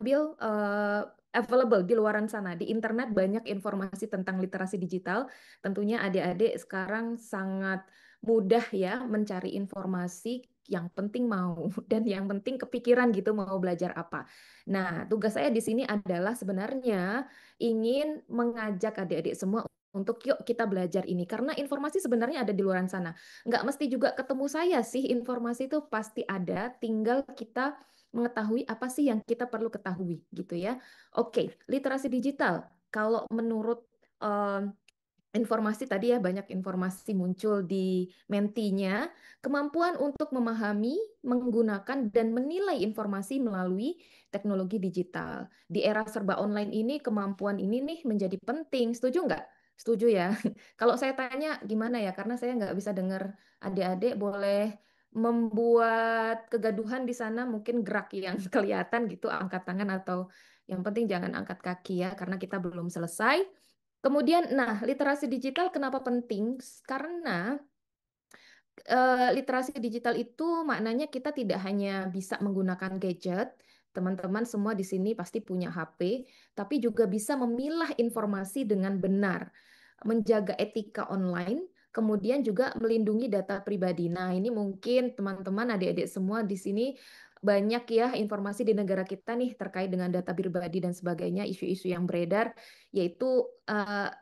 ambil available di luaran sana. Di internet banyak informasi tentang literasi digital. Tentunya adik-adik sekarang sangat mudah ya mencari informasi yang penting mau dan yang penting kepikiran gitu mau belajar apa. Nah, tugas saya di sini adalah sebenarnya ingin mengajak adik-adik semua untuk yuk kita belajar ini karena informasi sebenarnya ada di luar sana. Nggak mesti juga ketemu saya sih, informasi itu pasti ada, tinggal kita mengetahui apa sih yang kita perlu ketahui gitu ya. Oke, literasi digital. Kalau menurut eh, informasi tadi ya banyak informasi muncul di mentinya, kemampuan untuk memahami, menggunakan dan menilai informasi melalui teknologi digital. Di era serba online ini kemampuan ini nih menjadi penting. Setuju nggak? Setuju ya. Kalau saya tanya gimana ya, karena saya nggak bisa dengar adik-adik boleh membuat kegaduhan di sana mungkin gerak yang kelihatan gitu angkat tangan atau yang penting jangan angkat kaki ya karena kita belum selesai. Kemudian, nah, literasi digital kenapa penting? Karena literasi digital itu maknanya kita tidak hanya bisa menggunakan gadget, teman-teman semua di sini pasti punya HP, tapi juga bisa memilah informasi dengan benar, menjaga etika online, kemudian juga melindungi data pribadi. Nah, ini mungkin teman-teman adik-adik semua di sini banyak ya informasi di negara kita nih terkait dengan data pribadi dan sebagainya, isu-isu yang beredar, yaitu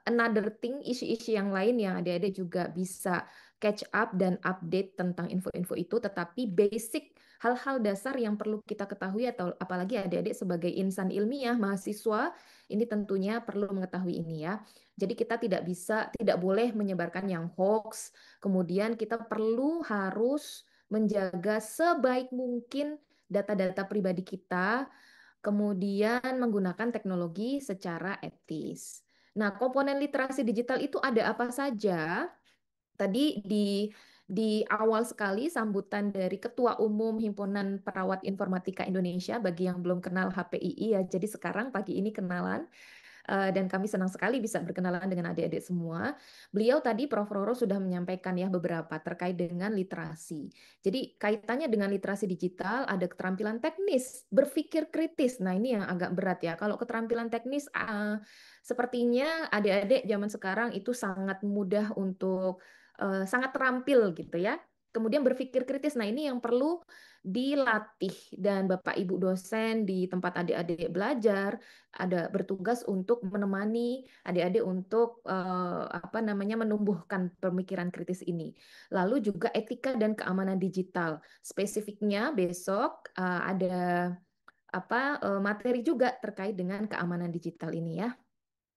another thing, isu-isu yang lain yang adik-adik juga bisa catch up dan update tentang info-info itu, tetapi basic hal-hal dasar yang perlu kita ketahui atau apalagi adik-adik sebagai insan ilmiah, mahasiswa, ini tentunya perlu mengetahui ini ya. Jadi kita tidak boleh menyebarkan yang hoax, kemudian kita perlu harus menjaga sebaik mungkin data-data pribadi kita, kemudian menggunakan teknologi secara etis. Nah, komponen literasi digital itu ada apa saja? Tadi di awal sekali sambutan dari Ketua Umum Himpunan Perawat Informatika Indonesia bagi yang belum kenal HPII ya. Jadi sekarang pagi ini kenalan dan kami senang sekali bisa berkenalan dengan adik-adik semua. Beliau tadi Prof. Roro sudah menyampaikan ya beberapa terkait dengan literasi. Jadi kaitannya dengan literasi digital ada keterampilan teknis, berpikir kritis. Nah, ini yang agak berat ya. Kalau keterampilan teknis sepertinya adik-adik zaman sekarang itu sangat mudah untuk sangat terampil gitu ya. Kemudian berpikir kritis. Nah, ini yang perlu dilatih dan Bapak Ibu dosen di tempat adik-adik belajar ada bertugas untuk menemani adik-adik untuk apa namanya menumbuhkan pemikiran kritis ini. Lalu juga etika dan keamanan digital. Spesifiknya besok ada apa materi juga terkait dengan keamanan digital ini ya.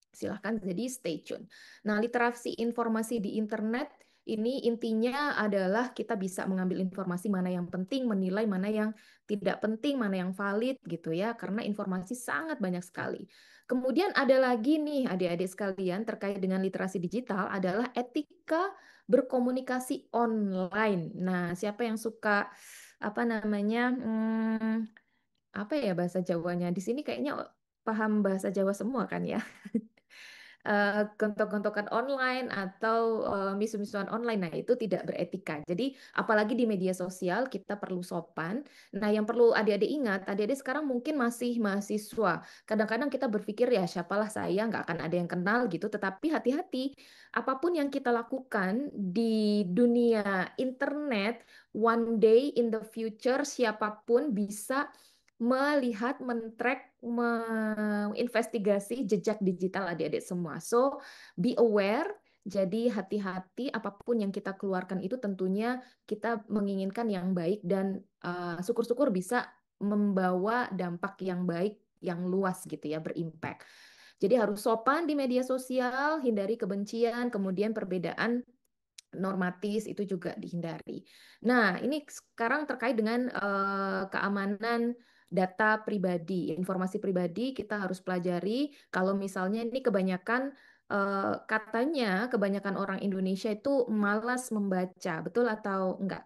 Silahkan jadi stay tune. Nah, literasi informasi di internet ini intinya adalah kita bisa mengambil informasi mana yang penting, menilai mana yang tidak penting, mana yang valid gitu ya, karena informasi sangat banyak sekali. Kemudian ada lagi nih adik-adik sekalian terkait dengan literasi digital adalah etika berkomunikasi online. Nah, siapa yang suka apa namanya apa ya bahasa Jawanya? Di sini kayaknya paham bahasa Jawa semua kan ya? Gontok-gontokan online atau misu-misuan online. Nah, itu tidak beretika. Jadi, apalagi di media sosial, kita perlu sopan. Nah, yang perlu adik-adik ingat, adik-adik sekarang mungkin masih mahasiswa. Kadang-kadang kita berpikir, ya siapalah saya, nggak akan ada yang kenal gitu. Tetapi hati-hati, apapun yang kita lakukan di dunia internet, one day in the future, siapapun bisa melihat, men-track, menginvestigasi jejak digital adik-adik semua. So, be aware. Jadi hati-hati apapun yang kita keluarkan itu tentunya kita menginginkan yang baik dan syukur-syukur bisa membawa dampak yang baik, yang luas gitu ya, berimpact. Jadi harus sopan di media sosial, hindari kebencian, kemudian perbedaan normatis itu juga dihindari. Nah, ini sekarang terkait dengan keamanan data pribadi, informasi pribadi kita harus pelajari. Kalau misalnya ini kebanyakan katanya kebanyakan orang Indonesia itu malas membaca, betul atau enggak?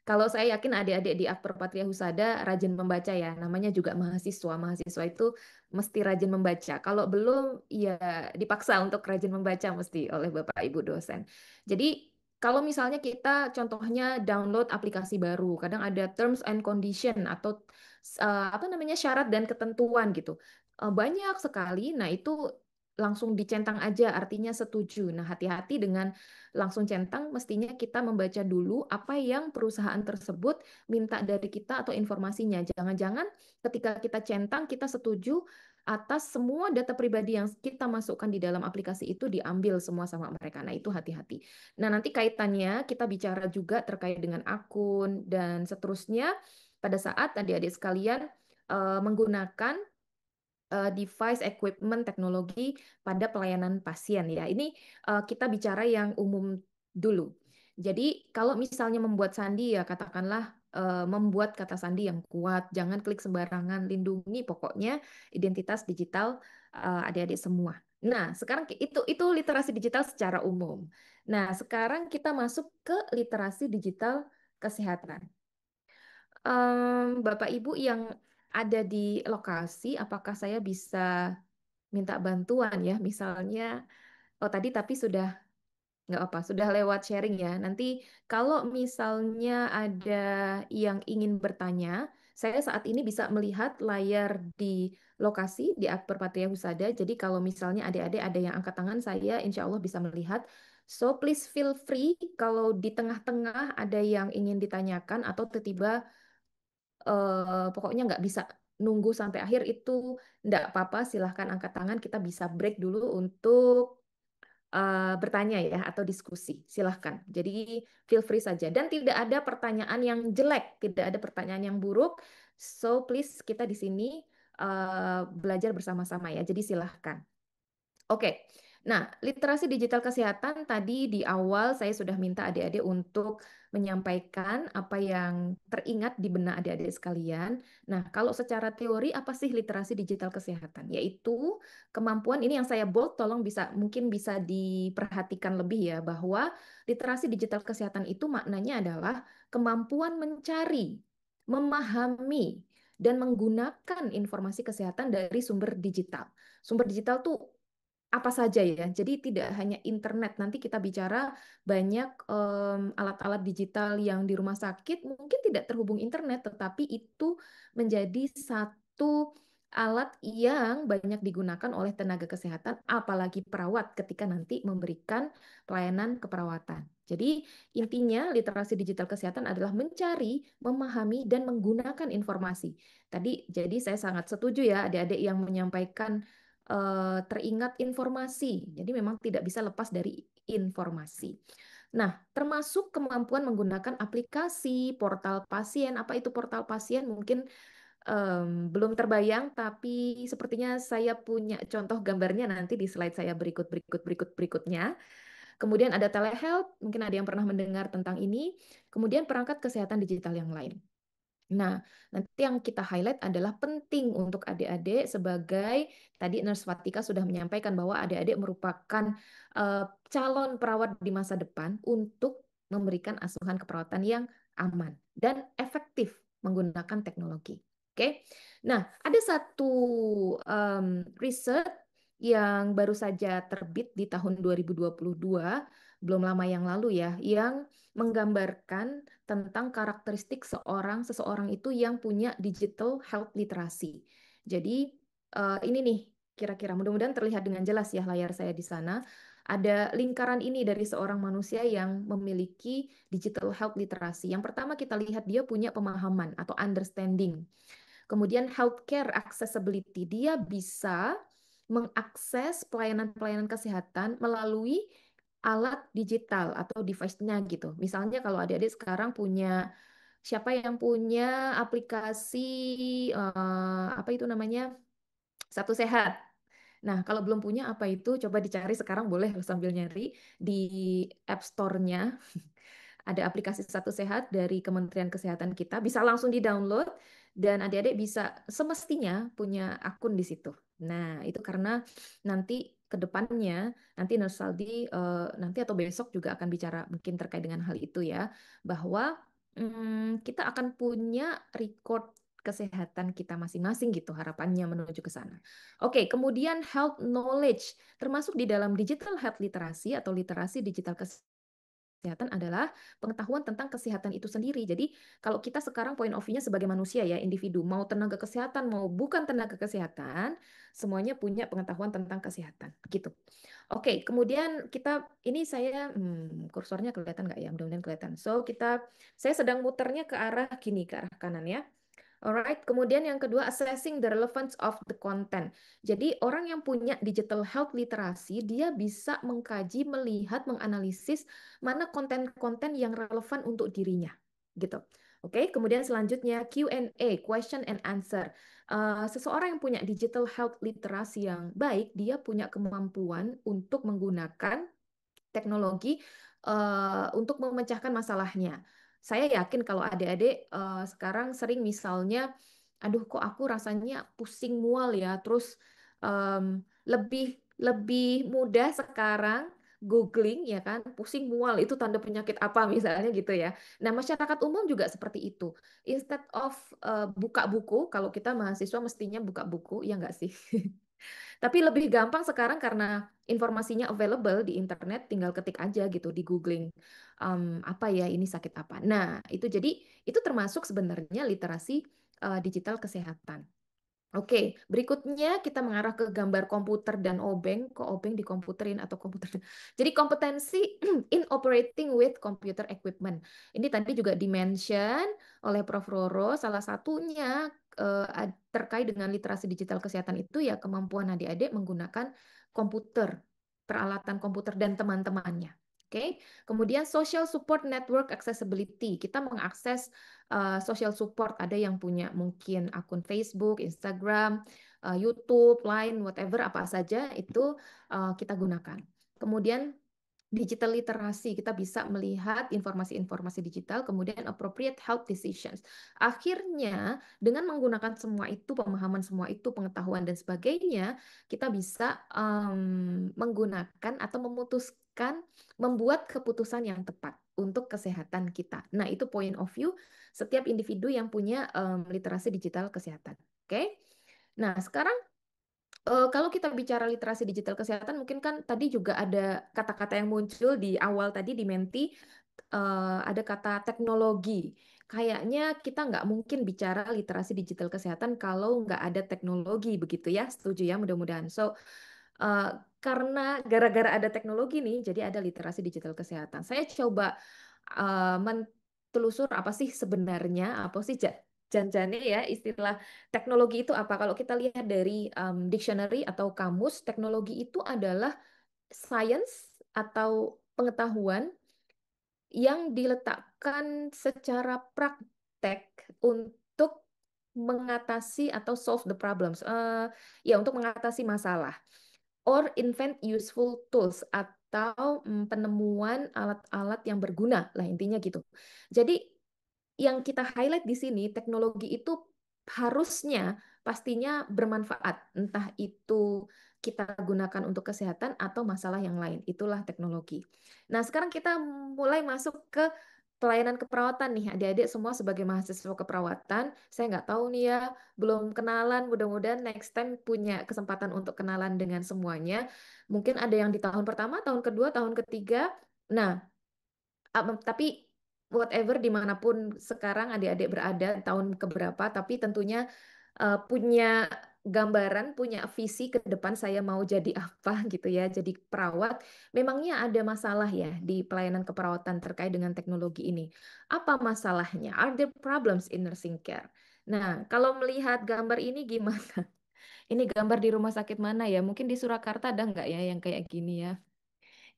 Kalau saya yakin adik-adik di Akper Patria Husada rajin membaca ya, namanya juga mahasiswa. Mahasiswa itu mesti rajin membaca. Kalau belum, ya dipaksa untuk rajin membaca mesti oleh Bapak Ibu dosen. Jadi Kalau misalnya kita contohnya download aplikasi baru, kadang ada terms and condition atau apa namanya syarat dan ketentuan gitu. Banyak sekali. Nah, itu langsung dicentang aja artinya setuju. Nah, hati-hati dengan langsung centang, mestinya kita membaca dulu apa yang perusahaan tersebut minta dari kita atau informasinya. Jangan-jangan ketika kita centang kita setuju atas semua data pribadi yang kita masukkan di dalam aplikasi itu diambil semua sama mereka. Nah, itu hati-hati. Nah, nanti kaitannya kita bicara juga terkait dengan akun dan seterusnya pada saat adik-adik sekalian menggunakan device, equipment, teknologi pada pelayanan pasien ya. Ini kita bicara yang umum dulu. Jadi kalau misalnya membuat sandi ya katakanlah membuat kata sandi yang kuat, jangan klik sembarangan, lindungi pokoknya identitas digital adik-adik semua. Nah, sekarang itu literasi digital secara umum. Nah, sekarang kita masuk ke literasi digital kesehatan. Bapak Ibu yang ada di lokasi, apakah saya bisa minta bantuan ya? Misalnya, oh tadi tapi sudah nggak apa, sudah lewat sharing ya. Nanti kalau misalnya ada yang ingin bertanya, saya saat ini bisa melihat layar di lokasi di Akper Patria Husada. Jadi kalau misalnya adik-adik ada yang angkat tangan, saya insya Allah bisa melihat. So please feel free kalau di tengah-tengah ada yang ingin ditanyakan atau tiba-tiba pokoknya nggak bisa nunggu sampai akhir itu nggak apa-apa, silahkan angkat tangan, kita bisa break dulu untuk bertanya ya atau diskusi, silahkan. Jadi feel free saja dan tidak ada pertanyaan yang jelek, tidak ada pertanyaan yang buruk. So please kita di sini belajar bersama-sama ya. Jadi silahkan. Oke, nah literasi digital kesehatan tadi di awal saya sudah minta adik-adik untuk menyampaikan apa yang teringat di benak adik-adik sekalian. Nah, kalau secara teori apa sih literasi digital kesehatan? Yaitu kemampuan ini yang saya bold, tolong bisa mungkin bisa diperhatikan lebih ya bahwa literasi digital kesehatan itu maknanya adalah kemampuan mencari, memahami, dan menggunakan informasi kesehatan dari sumber digital. Sumber digital tuh apa saja ya. Jadi tidak hanya internet. Nanti kita bicara banyak alat-alat digital yang di rumah sakit mungkin tidak terhubung internet, tetapi itu menjadi satu alat yang banyak digunakan oleh tenaga kesehatan, apalagi perawat ketika nanti memberikan pelayanan keperawatan. Jadi intinya literasi digital kesehatan adalah mencari, memahami, dan menggunakan informasi. Tadi jadi saya sangat setuju ya adik-adik yang menyampaikan teringat informasi. Jadi memang tidak bisa lepas dari informasi. Nah, termasuk kemampuan menggunakan aplikasi, portal pasien. Apa itu portal pasien? Mungkin belum terbayang, tapi sepertinya saya punya contoh gambarnya nanti di slide saya berikutnya. Kemudian ada telehealth, mungkin ada yang pernah mendengar tentang ini. Kemudian perangkat kesehatan digital yang lain. Nah, nanti yang kita highlight adalah penting untuk adik-adik sebagai tadi Nurse Fatika sudah menyampaikan bahwa adik-adik merupakan calon perawat di masa depan untuk memberikan asuhan keperawatan yang aman dan efektif menggunakan teknologi. Oke, nah ada satu riset yang baru saja terbit di tahun 2022, belum lama yang lalu ya, yang menggambarkan tentang karakteristik seseorang itu yang punya digital health literacy. Jadi ini nih kira-kira mudah-mudahan terlihat dengan jelas ya layar saya di sana. Ada lingkaran ini dari seorang manusia yang memiliki digital health literacy. Yang pertama kita lihat dia punya pemahaman atau understanding. Kemudian healthcare accessibility, dia bisa mengakses pelayanan-pelayanan kesehatan melalui alat digital atau device-nya gitu. Misalnya kalau adik-adik sekarang punya, siapa yang punya aplikasi apa itu namanya? Satu Sehat. Nah, kalau belum punya apa itu, coba dicari sekarang boleh sambil nyari di App Store-nya. Ada aplikasi Satu Sehat dari Kementerian Kesehatan kita, bisa langsung di-download dan adik-adik bisa semestinya punya akun di situ. Nah, itu karena nanti ke depannya, nanti Nursaldi nanti atau besok juga akan bicara mungkin terkait dengan hal itu ya, bahwa kita akan punya record kesehatan kita masing-masing gitu harapannya menuju ke sana. Oke, kemudian health knowledge termasuk di dalam digital health literacy atau literasi digital kesehatan kesehatan adalah pengetahuan tentang kesehatan itu sendiri. Jadi kalau kita sekarang point of view-nya sebagai manusia ya, individu, mau tenaga kesehatan, mau bukan tenaga kesehatan, semuanya punya pengetahuan tentang kesehatan, gitu. Oke, kemudian ini saya, kursornya kelihatan nggak ya? Mudah-mudahan kelihatan. Saya sedang muternya ke arah gini, ke arah kanan ya. Alright, kemudian yang kedua, assessing the relevance of the content. Jadi orang yang punya digital health literasi, dia bisa mengkaji, melihat, menganalisis mana konten-konten yang relevan untuk dirinya, gitu. Oke, kemudian selanjutnya Q&A, question and answer. Seseorang yang punya digital health literasi yang baik, dia punya kemampuan untuk menggunakan teknologi untuk memecahkan masalahnya. Saya yakin kalau adik-adik sekarang sering misalnya, aduh kok aku rasanya pusing mual ya, terus lebih lebih mudah sekarang googling ya kan, pusing mual itu tanda penyakit apa misalnya gitu ya. Nah masyarakat umum juga seperti itu. Instead of buka buku, kalau kita mahasiswa mestinya buka buku, ya nggak sih? Tapi lebih gampang sekarang karena informasinya available di internet, tinggal ketik aja gitu di googling apa ya ini sakit apa. Nah, itu termasuk sebenarnya literasi digital kesehatan. Oke, berikutnya kita mengarah ke gambar komputer dan obeng. Kok obeng dikomputerin atau komputer? Jadi kompetensi in operating with computer equipment. Ini tadi juga dimention oleh Prof. Roro. Salah satunya terkait dengan literasi digital kesehatan itu ya kemampuan adik-adik menggunakan komputer, peralatan komputer dan teman-temannya. Oke, kemudian social support network accessibility. Kita mengakses social support, ada yang punya mungkin akun Facebook, Instagram, YouTube, Line, whatever apa saja itu kita gunakan. Kemudian digital literasi, kita bisa melihat informasi-informasi digital, kemudian appropriate health decisions. Akhirnya, dengan menggunakan semua itu, pemahaman semua itu, pengetahuan dan sebagainya, kita bisa menggunakan atau memutuskan, membuat keputusan yang tepat untuk kesehatan kita. Nah, itu point of view setiap individu yang punya literasi digital kesehatan. Oke? Nah, sekarang kalau kita bicara literasi digital kesehatan, mungkin kan tadi juga ada kata-kata yang muncul di awal tadi di Menti, ada kata teknologi. Kayaknya kita nggak mungkin bicara literasi digital kesehatan kalau nggak ada teknologi, begitu ya? Setuju ya, mudah-mudahan. Eh, karena gara-gara ada teknologi nih, jadi ada literasi digital kesehatan. Saya coba mentelusur apa sih sebenarnya, apa sih janjane ya istilah teknologi itu apa? Kalau kita lihat dari dictionary atau kamus, teknologi itu adalah science atau pengetahuan yang diletakkan secara praktek untuk mengatasi atau solve the problems. Ya, untuk mengatasi masalah or invent useful tools atau penemuan alat-alat yang berguna lah intinya gitu. Jadi yang kita highlight di sini teknologi itu harusnya pastinya bermanfaat, entah itu kita gunakan untuk kesehatan atau masalah yang lain. Itulah teknologi. Nah, sekarang kita mulai masuk ke pelayanan keperawatan nih, adik-adik semua sebagai mahasiswa keperawatan. Saya nggak tahu nih ya, belum kenalan. Mudah-mudahan next time punya kesempatan untuk kenalan dengan semuanya. Mungkin ada yang di tahun pertama, tahun kedua, tahun ketiga. Nah, tapi whatever dimanapun sekarang adik-adik berada tahun keberapa, tapi tentunya punya gambaran, punya visi ke depan saya mau jadi apa gitu ya, jadi perawat. Memangnya ada masalah ya di pelayanan keperawatan terkait dengan teknologi ini? Apa masalahnya? Are there problems in nursing care? Nah, kalau melihat gambar ini gimana? Ini gambar di rumah sakit mana ya? Mungkin di Surakarta ada nggak ya yang kayak gini ya?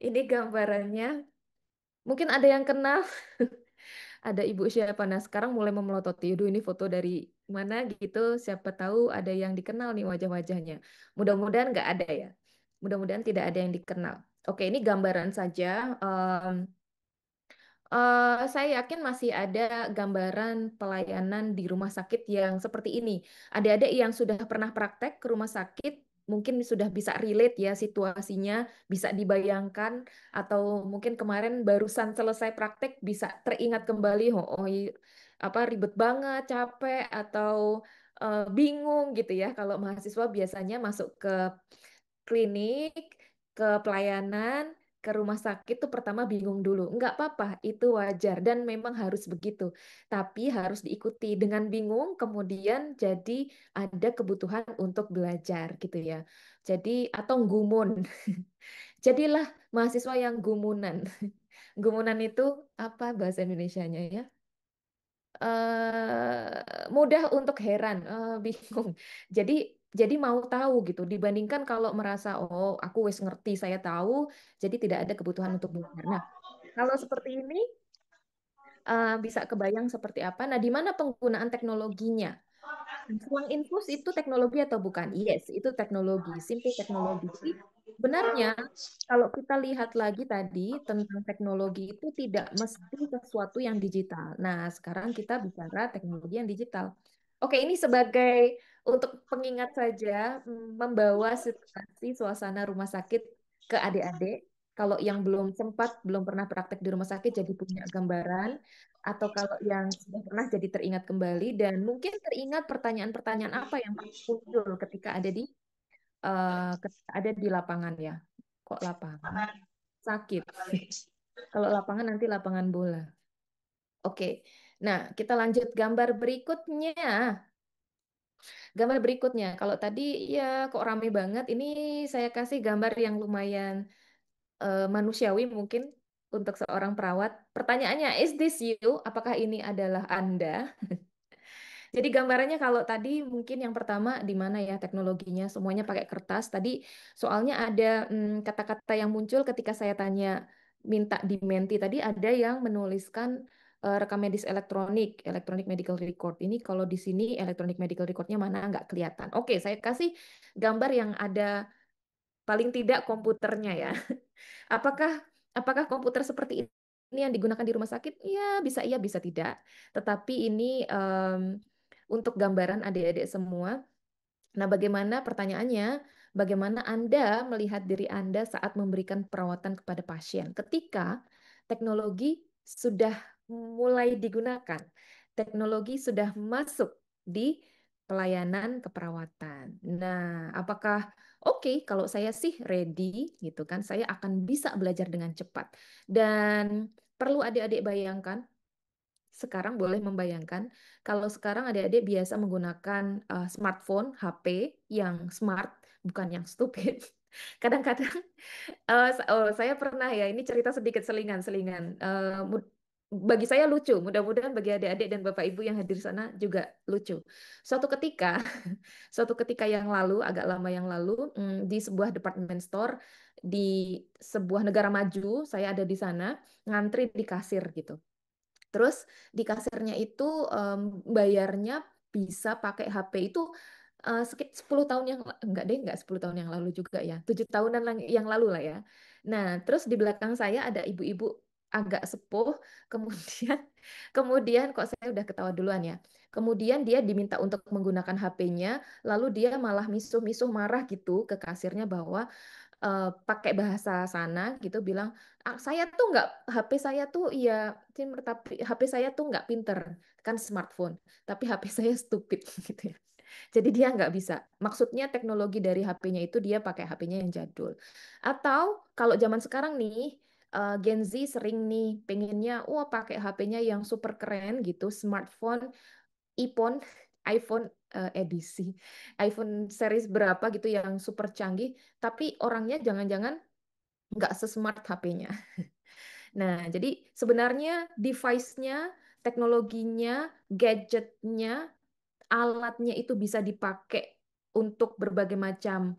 Ini gambarannya. Mungkin ada yang kenal. Ada ibu siapa? Nah, sekarang mulai memelototi. Aduh, ini foto dari mana gitu. Siapa tahu ada yang dikenal nih wajah-wajahnya. Mudah-mudahan nggak ada ya. Mudah-mudahan tidak ada yang dikenal. Oke, ini gambaran saja. Saya yakin masih ada gambaran pelayanan di rumah sakit yang seperti ini. Adik-adik yang sudah pernah praktek ke rumah sakit, mungkin sudah bisa relate ya situasinya, bisa dibayangkan, atau mungkin kemarin barusan selesai praktek bisa teringat kembali, apa ribet banget, capek, atau bingung gitu ya. Kalau mahasiswa biasanya masuk ke klinik, ke pelayanan, ke rumah sakit tuh pertama bingung dulu. Nggak apa-apa, itu wajar dan memang harus begitu. Tapi harus diikuti dengan bingung, kemudian jadi ada kebutuhan untuk belajar gitu ya. Jadi atau gumun. Jadilah mahasiswa yang gumunan. Gumunan itu apa bahasa Indonesianya ya? Mudah untuk heran, bingung. Jadi jadi mau tahu gitu. Dibandingkan kalau merasa oh aku wes ngerti, saya tahu, jadi tidak ada kebutuhan untuk belajar. Nah, kalau seperti ini bisa kebayang seperti apa? Nah, di mana penggunaan teknologinya? Selang infus itu teknologi atau bukan? Yes, itu teknologi, simple teknologi. Jadi sebenarnya kalau kita lihat lagi tadi tentang teknologi itu tidak mesti sesuatu yang digital. Nah, sekarang kita bicara teknologi yang digital. Oke, ini sebagai untuk pengingat saja, membawa situasi suasana rumah sakit ke adik-adik. Kalau yang belum sempat, belum pernah praktek di rumah sakit, jadi punya gambaran atau kalau yang sudah pernah jadi teringat kembali dan mungkin teringat pertanyaan-pertanyaan apa yang pernah muncul ketika ada di lapangan ya. Kok lapangan? Sakit. Kalau lapangan nanti lapangan bola. Oke. Nah, kita lanjut gambar berikutnya. Gambar berikutnya. Kalau tadi ya kok rame banget. Ini saya kasih gambar yang lumayan manusiawi mungkin untuk seorang perawat. Pertanyaannya, is this you? Apakah ini adalah Anda? Jadi gambarannya kalau tadi mungkin yang pertama di mana ya teknologinya semuanya pakai kertas. Tadi soalnya ada kata-kata yang muncul ketika saya tanya minta dimenti tadi ada yang menuliskan rekam medis elektronik, electronic medical record. Ini kalau di sini electronic medical recordnya mana nggak kelihatan. Oke, saya kasih gambar yang ada paling tidak komputernya ya. Apakah apakah komputer seperti ini yang digunakan di rumah sakit? Iya, bisa tidak. Tetapi ini untuk gambaran adik-adik semua. Nah, bagaimana pertanyaannya? Bagaimana Anda melihat diri Anda saat memberikan perawatan kepada pasien ketika teknologi sudah mulai digunakan, teknologi sudah masuk di pelayanan keperawatan. Nah, apakah oke kalau saya sih ready gitu kan, saya akan bisa belajar dengan cepat. Dan perlu adik-adik bayangkan sekarang boleh membayangkan kalau sekarang adik-adik biasa menggunakan smartphone, HP yang smart, bukan yang stupid. Kadang-kadang saya pernah ya, ini cerita sedikit selingan-selingan. Bagi saya lucu, mudah-mudahan bagi adik-adik dan bapak ibu yang hadir sana juga lucu. Suatu ketika, suatu ketika yang lalu, agak lama yang lalu, di sebuah department store di sebuah negara maju, saya ada di sana, ngantri di kasir gitu. Terus di kasirnya itu bayarnya bisa pakai HP itu sekitar 10 tahun yang enggak deh, enggak 10 tahun yang lalu juga ya. 7 tahunan yang lalu lah ya. Nah, terus di belakang saya ada ibu-ibu agak sepuh, kemudian kemudian kok saya udah ketawa duluan ya. Kemudian dia diminta untuk menggunakan HP-nya, lalu dia malah misuh-misuh marah gitu ke kasirnya bahwa pakai bahasa sana gitu bilang, "Ah, saya tuh nggak HP saya tuh iya tapi HP saya tuh nggak pinter kan smartphone tapi HP saya stupid." Gitu ya, jadi dia nggak bisa, maksudnya teknologi dari HP-nya itu dia pakai HP-nya yang jadul. Atau kalau zaman sekarang nih Gen Z sering nih pengennya wah pakai HP-nya yang super keren gitu, smartphone iPhone, iPhone edisi, iPhone series berapa gitu yang super canggih, tapi orangnya jangan-jangan nggak sesmart HP-nya. Nah, jadi sebenarnya device-nya, teknologinya, gadgetnya, alatnya itu bisa dipakai untuk berbagai macam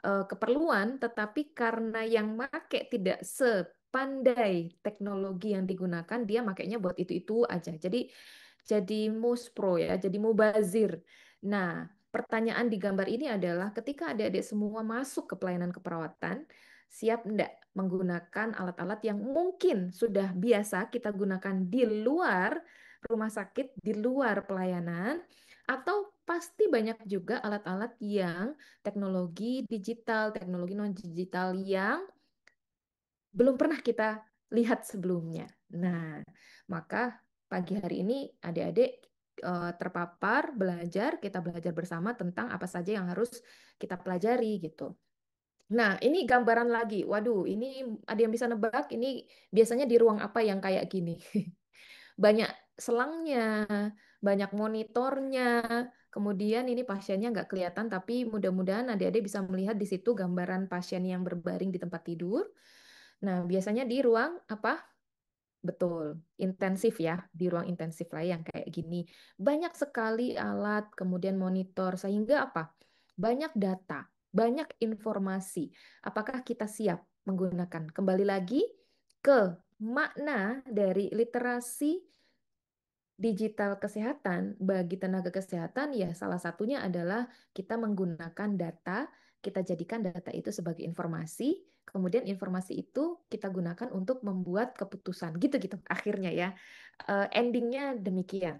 keperluan, tetapi karena yang make tidak sepandai teknologi yang digunakan, dia makainya buat itu-itu aja. Jadi muspro ya, jadi mubazir. Nah, pertanyaan di gambar ini adalah ketika adik-adik semua masuk ke pelayanan keperawatan, siap enggak menggunakan alat-alat yang mungkin sudah biasa kita gunakan di luar rumah sakit, di luar pelayanan, atau pasti banyak juga alat-alat yang teknologi digital, teknologi non-digital yang belum pernah kita lihat sebelumnya. Nah, maka pagi hari ini adik-adik terpapar belajar, kita belajar bersama tentang apa saja yang harus kita pelajari gitu. Nah, ini gambaran lagi. Waduh, ini ada yang bisa nebak. Ini biasanya di ruang apa yang kayak gini? Banyak selangnya, banyak monitornya. Kemudian ini pasiennya nggak kelihatan, tapi mudah-mudahan adik-adik bisa melihat di situ gambaran pasien yang berbaring di tempat tidur. Nah, biasanya di ruang apa? Betul, intensif ya, di ruang intensif lah yang kayak gini. Banyak sekali alat, kemudian monitor, sehingga apa? Banyak data, banyak informasi. Apakah kita siap menggunakan? Kembali lagi ke makna dari literasi digital kesehatan bagi tenaga kesehatan, ya salah satunya adalah kita menggunakan data, kita jadikan data itu sebagai informasi, kemudian informasi itu kita gunakan untuk membuat keputusan, gitu-gitu akhirnya ya. Endingnya demikian.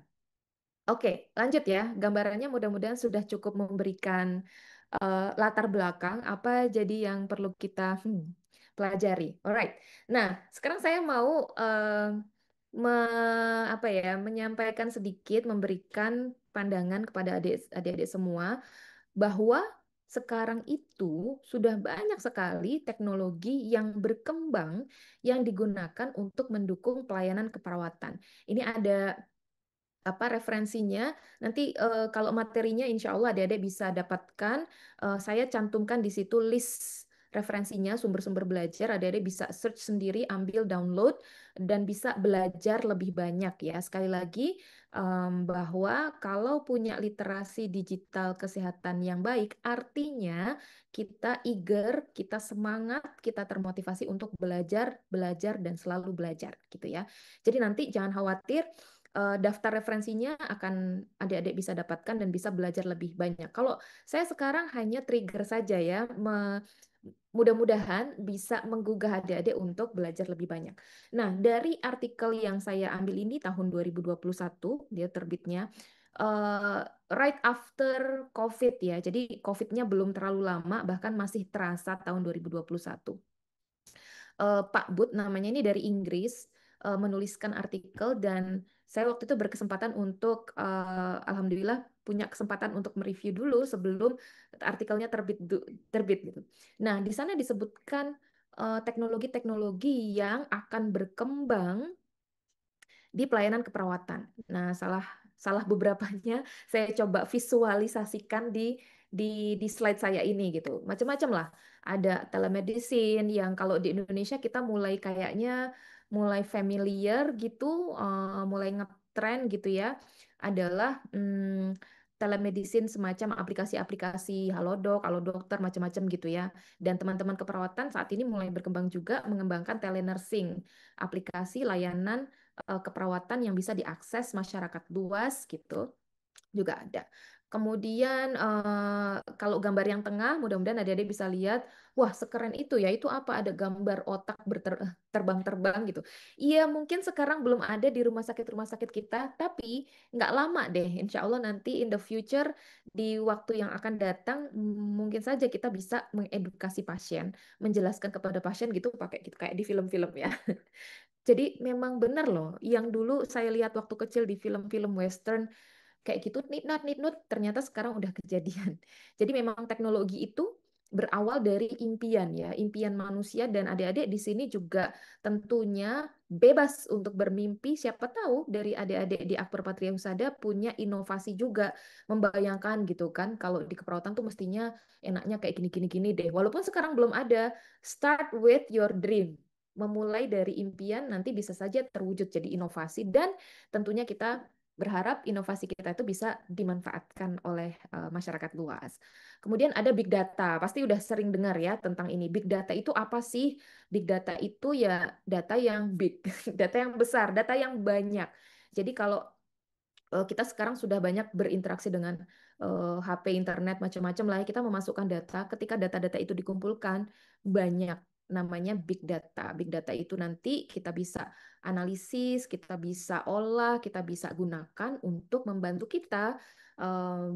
Oke, lanjut ya. Gambarannya mudah-mudahan sudah cukup memberikan latar belakang apa jadi yang perlu kita pelajari. Alright. Nah, sekarang saya mau apa ya, menyampaikan sedikit, memberikan pandangan kepada adik-adik semua bahwa sekarang itu sudah banyak sekali teknologi yang berkembang yang digunakan untuk mendukung pelayanan keperawatan. Ini ada apa referensinya. Nanti kalau materinya insya Allah adik-adik bisa dapatkan. Saya cantumkan di situ list referensinya, sumber-sumber belajar. Adik-adik bisa search sendiri, ambil download, dan bisa belajar lebih banyak ya. Sekali lagi, bahwa kalau punya literasi digital kesehatan yang baik, artinya kita eager, kita semangat, kita termotivasi untuk belajar, belajar, dan selalu belajar gitu ya. Jadi nanti jangan khawatir, daftar referensinya akan adik-adik bisa dapatkan dan bisa belajar lebih banyak. Kalau saya sekarang hanya trigger saja ya, mudah-mudahan bisa menggugah adik-adik untuk belajar lebih banyak. Nah, dari artikel yang saya ambil ini tahun 2021, dia terbitnya eh, right after COVID ya. Jadi COVID-nya belum terlalu lama, bahkan masih terasa tahun 2021. Pak Bud namanya, ini dari Inggris, menuliskan artikel, dan saya waktu itu berkesempatan untuk alhamdulillah punya kesempatan untuk mereview dulu sebelum artikelnya terbit gitu. Nah, di sana disebutkan teknologi-teknologi yang akan berkembang di pelayanan keperawatan. Nah, salah salah beberapanya saya coba visualisasikan di slide saya ini gitu. Macam-macam lah. Ada telemedicine yang kalau di Indonesia kita mulai kayaknya mulai familiar gitu, mulai ngetren gitu ya. Adalah telemedicine, semacam aplikasi-aplikasi Halodoc, Halo Dokter, macam-macam gitu ya. Dan teman-teman keperawatan saat ini mulai berkembang juga mengembangkan telenursing, aplikasi layanan keperawatan yang bisa diakses masyarakat luas gitu, juga ada. Kemudian kalau gambar yang tengah, mudah-mudahan adik-adik bisa lihat, wah sekeren itu ya, itu apa? Ada gambar otak terbang-terbang gitu. Iya, mungkin sekarang belum ada di rumah sakit kita, tapi nggak lama deh, insya Allah nanti in the future, di waktu yang akan datang, mungkin saja kita bisa mengedukasi pasien, menjelaskan kepada pasien gitu, pakai gitu kayak di film-film ya. Jadi memang benar loh, yang dulu saya lihat waktu kecil di film-film western, kayak gitu nitnut ternyata sekarang udah kejadian. Jadi memang teknologi itu berawal dari impian ya, impian manusia, dan adik-adik di sini juga tentunya bebas untuk bermimpi. Siapa tahu dari adik-adik di Akper Patria Husada punya inovasi juga, membayangkan gitu kan, kalau di keperawatan tuh mestinya enaknya kayak gini-gini deh. Walaupun sekarang belum ada, start with your dream. Memulai dari impian nanti bisa saja terwujud jadi inovasi, dan tentunya kita berharap inovasi kita itu bisa dimanfaatkan oleh masyarakat luas. Kemudian ada big data. Pasti udah sering dengar ya tentang ini. Big data itu apa sih? Big data itu ya data yang big, data yang besar, data yang banyak. Jadi kalau kita sekarang sudah banyak berinteraksi dengan HP, internet, macam-macam lah, ya. Kita memasukkan data. Ketika data-data itu dikumpulkan, banyak, namanya big data. Big data itu nanti kita bisa analisis, kita bisa olah, kita bisa gunakan untuk membantu kita,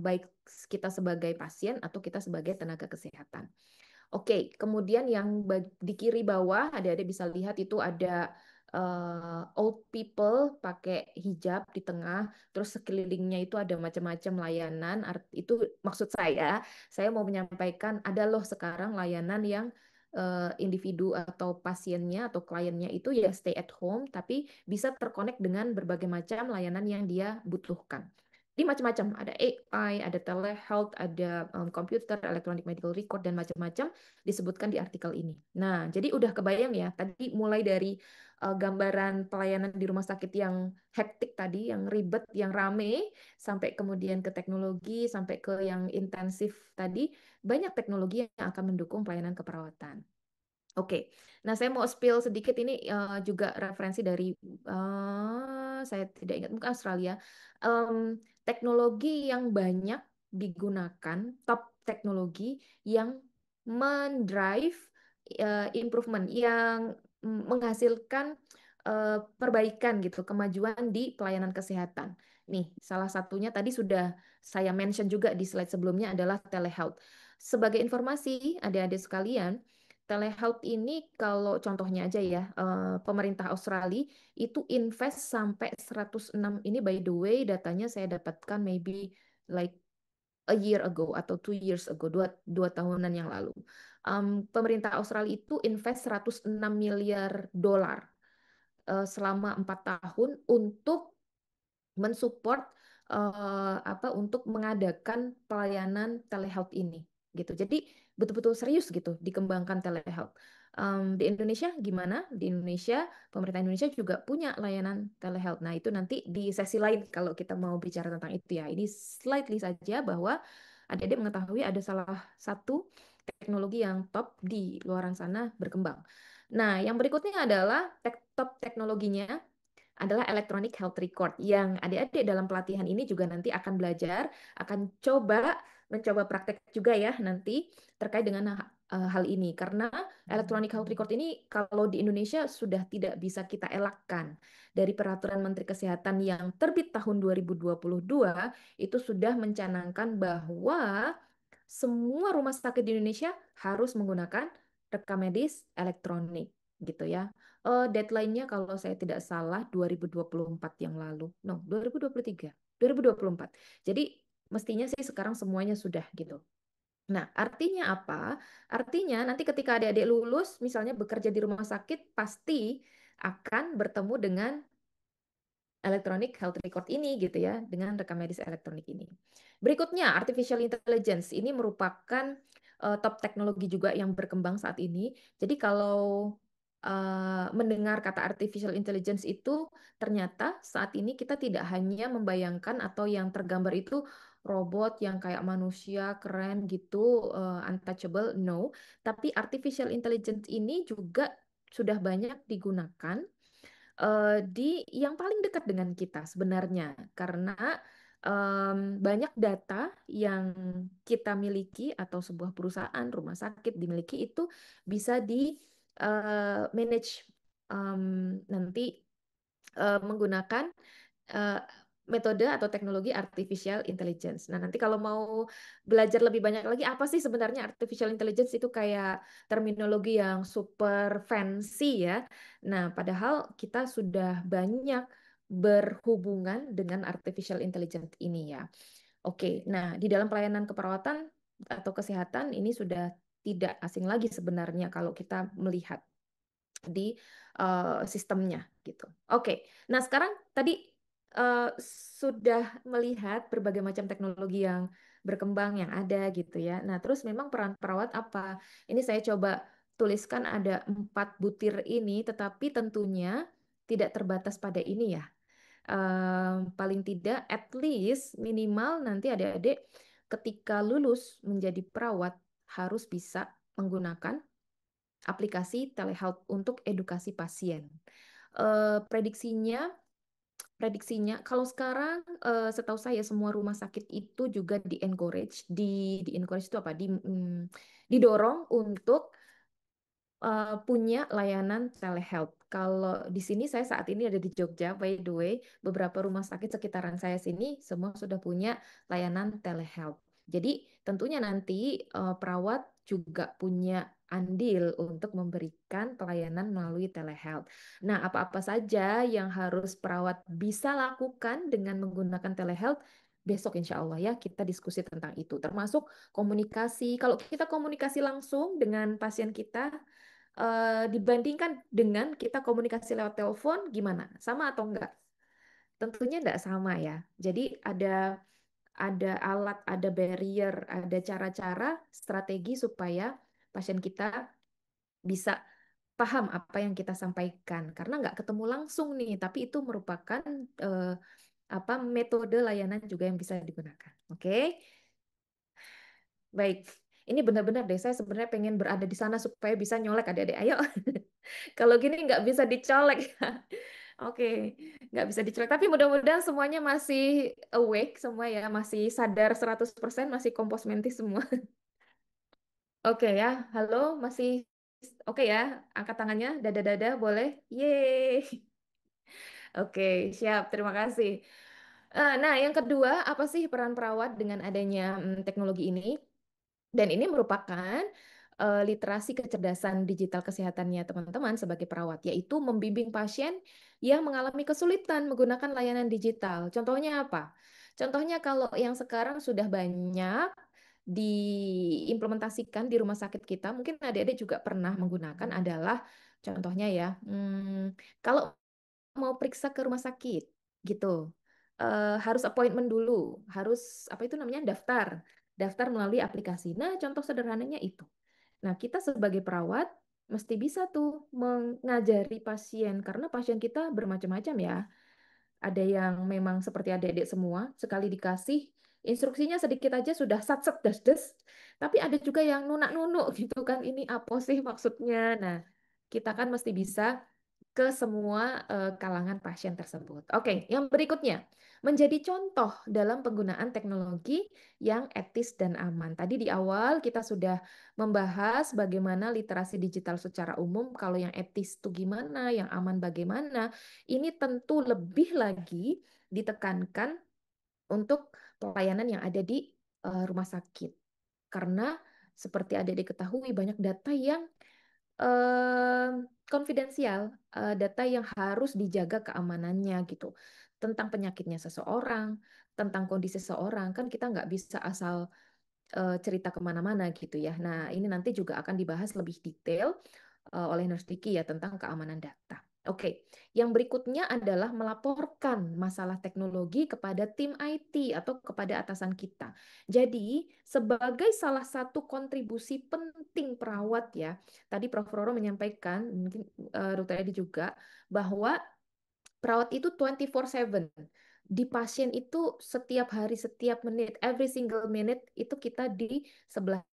baik kita sebagai pasien atau kita sebagai tenaga kesehatan. Oke, kemudian yang di kiri bawah, adik-adik bisa lihat itu ada old people pakai hijab di tengah, terus sekelilingnya itu ada macam-macam layanan. Itu maksud saya mau menyampaikan ada loh sekarang layanan yang individu atau pasiennya atau kliennya itu ya stay at home, tapi bisa terkonek dengan berbagai macam layanan yang dia butuhkan. Di macam-macam, ada AI, ada telehealth, ada komputer, electronic medical record, dan macam-macam disebutkan di artikel ini. Nah, jadi udah kebayang ya, tadi mulai dari gambaran pelayanan di rumah sakit yang hektik tadi, yang ribet, yang rame, sampai kemudian ke teknologi, sampai ke yang intensif tadi, banyak teknologi yang akan mendukung pelayanan keperawatan. Oke, nah saya mau spill sedikit ini juga referensi dari saya tidak ingat mungkin Australia. Teknologi yang banyak digunakan, top teknologi yang mendrive improvement, yang menghasilkan perbaikan gitu, kemajuan di pelayanan kesehatan. Nih, salah satunya tadi sudah saya mention juga di slide sebelumnya adalah telehealth. Sebagai informasi, adik-adik sekalian, telehealth ini kalau contohnya aja ya, pemerintah Australia itu invest sampai 106 ini by the way datanya saya dapatkan maybe like a year ago atau 2 years ago, dua tahunan yang lalu. Pemerintah Australia itu invest 106 miliar dolar selama 4 tahun untuk mensupport apa untuk mengadakan pelayanan telehealth ini gitu. Jadi betul-betul serius gitu dikembangkan telehealth. Di Indonesia gimana? Di Indonesia pemerintah Indonesia juga punya layanan telehealth. Nah, itu nanti di sesi lain kalau kita mau bicara tentang itu ya. Ini slightly saja bahwa adik-adik mengetahui ada salah satu teknologi yang top di luaran sana berkembang. Nah, yang berikutnya adalah top teknologinya adalah electronic health record yang adik-adik dalam pelatihan ini juga nanti akan belajar, akan mencoba praktek juga ya nanti terkait dengan hal ini karena electronic health record ini kalau di Indonesia sudah tidak bisa kita elakkan dari peraturan Menteri Kesehatan yang terbit tahun 2022 itu sudah mencanangkan bahwa semua rumah sakit di Indonesia harus menggunakan rekam medis elektronik gitu ya. Deadline-nya kalau saya tidak salah 2024 yang lalu. No, 2023. 2024. Jadi mestinya sih sekarang semuanya sudah gitu. Nah, artinya apa? Artinya nanti ketika adik-adik lulus, misalnya bekerja di rumah sakit, pasti akan bertemu dengan electronic health record ini gitu ya, dengan rekam medis elektronik ini. Berikutnya, artificial intelligence. Ini merupakan top teknologi juga yang berkembang saat ini. Jadi kalau mendengar kata artificial intelligence itu ternyata saat ini kita tidak hanya membayangkan atau yang tergambar itu robot yang kayak manusia keren gitu, untouchable, no. Tapi artificial intelligence ini juga sudah banyak digunakan di yang paling dekat dengan kita sebenarnya karena banyak data yang kita miliki atau sebuah perusahaan rumah sakit dimiliki itu bisa di manage nanti menggunakan eh, metode atau teknologi artificial intelligence. Nah, nanti kalau mau belajar lebih banyak lagi, apa sih sebenarnya artificial intelligence itu kayak terminologi yang super fancy ya. Nah, padahal kita sudah banyak berhubungan dengan artificial intelligence ini ya. Oke, nah di dalam pelayanan keperawatan atau kesehatan ini sudah tidak asing lagi sebenarnya kalau kita melihat di sistemnya gitu. Oke, nah sekarang tadi sudah melihat berbagai macam teknologi yang berkembang yang ada gitu ya. Nah terus memang peran perawat apa? Ini saya coba tuliskan ada 4 butir ini, tetapi tentunya tidak terbatas pada ini ya. Paling tidak, at least minimal nanti adik-adik ketika lulus menjadi perawat harus bisa menggunakan aplikasi telehealth untuk edukasi pasien. Prediksinya, kalau sekarang setahu saya semua rumah sakit itu juga di encourage, di encourage itu apa? Didorong untuk punya layanan telehealth. Kalau di sini saya saat ini ada di Jogja, by the way, beberapa rumah sakit sekitaran saya sini semua sudah punya layanan telehealth. Jadi tentunya nanti perawat juga punya andil untuk memberikan pelayanan melalui telehealth. Nah, apa-apa saja yang harus perawat bisa lakukan dengan menggunakan telehealth? Besok insya Allah ya kita diskusi tentang itu. Termasuk komunikasi. Kalau kita komunikasi langsung dengan pasien kita, dibandingkan dengan kita komunikasi lewat telepon, gimana? Sama atau enggak? Tentunya enggak sama ya. Jadi ada alat, ada barrier, ada cara-cara, strategi supaya pasien kita bisa paham apa yang kita sampaikan. Karena nggak ketemu langsung nih, tapi itu merupakan eh, apa metode layanan juga yang bisa digunakan. Oke, baik. Ini benar-benar deh, saya sebenarnya pengen berada di sana supaya bisa nyolek adik-adik. Ayo, kalau gini nggak bisa dicolek. Oke, nggak bisa dicolek. Tapi mudah-mudahan semuanya masih awake semua ya, masih sadar 100%, masih kompos mentis semua. Oke ya, halo, masih oke ya, angkat tangannya, dada-dada, boleh? Yeay. Oke, siap, terima kasih. Nah, yang kedua, apa sih peran perawat dengan adanya teknologi ini? Dan ini merupakan literasi kecerdasan digital kesehatannya teman-teman sebagai perawat, yaitu membimbing pasien yang mengalami kesulitan menggunakan layanan digital. Contohnya apa? Contohnya kalau yang sekarang sudah banyak diimplementasikan di rumah sakit kita, mungkin adik-adik juga pernah menggunakan adalah contohnya ya, kalau mau periksa ke rumah sakit gitu, harus appointment dulu, harus apa itu namanya daftar melalui aplikasi. Nah, contoh sederhananya itu. Nah, kita sebagai perawat mesti bisa tuh mengajari pasien karena pasien kita bermacam-macam ya. Ada yang memang seperti adik-adik semua, sekali dikasih instruksinya sedikit aja sudah sat-set des-des. Tapi ada juga yang nunak-nunuk gitu kan, ini apa sih maksudnya? Nah, kita kan mesti bisa ke semua kalangan pasien tersebut. Oke, yang berikutnya, menjadi contoh dalam penggunaan teknologi yang etis dan aman. Tadi di awal kita sudah membahas bagaimana literasi digital secara umum, kalau yang etis itu gimana, yang aman bagaimana. Ini tentu lebih lagi ditekankan untuk pelayanan yang ada di rumah sakit. Karena seperti ada diketahui banyak data yang eh, konfidensial, data yang harus dijaga keamanannya gitu. Tentang penyakitnya seseorang, tentang kondisi seseorang, kan kita nggak bisa asal cerita kemana-mana gitu ya. Nah, ini nanti juga akan dibahas lebih detail oleh Nurse Diki ya tentang keamanan data. Oke, yang berikutnya adalah melaporkan masalah teknologi kepada tim IT atau kepada atasan kita. Jadi, sebagai salah satu kontribusi penting perawat ya, tadi Prof. Roro menyampaikan, mungkin Dr. Edi juga, bahwa perawat itu 24/7. Di pasien itu setiap hari, setiap menit, every single minute itu kita di sebelah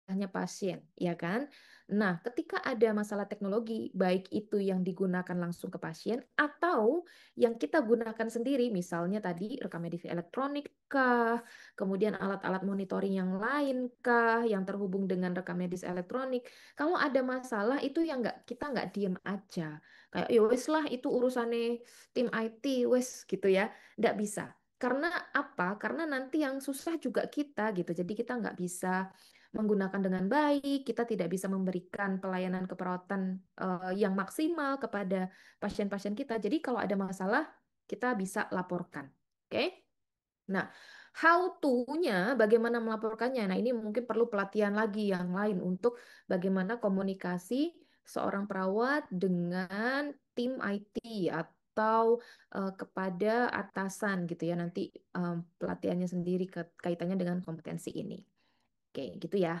hanya pasien, ya kan? Nah, ketika ada masalah teknologi, baik itu yang digunakan langsung ke pasien atau yang kita gunakan sendiri, misalnya tadi rekam medis elektronik kah, kemudian alat-alat monitoring yang lain kah, yang terhubung dengan rekam medis elektronik. Kalau ada masalah itu yang nggak kita nggak diem aja. Kayak ya wes lah itu urusannya tim IT wes gitu ya, nggak bisa. Karena apa? Karena nanti yang susah juga kita gitu. Jadi kita nggak bisa menggunakan dengan baik, kita tidak bisa memberikan pelayanan keperawatan yang maksimal kepada pasien-pasien kita. Jadi kalau ada masalah, kita bisa laporkan. Oke? Nah, how to-nya bagaimana melaporkannya? Nah, ini mungkin perlu pelatihan lagi yang lain untuk bagaimana komunikasi seorang perawat dengan tim IT atau kepada atasan gitu ya. Nanti pelatihannya sendiri kaitannya dengan kompetensi ini. Oke, gitu ya.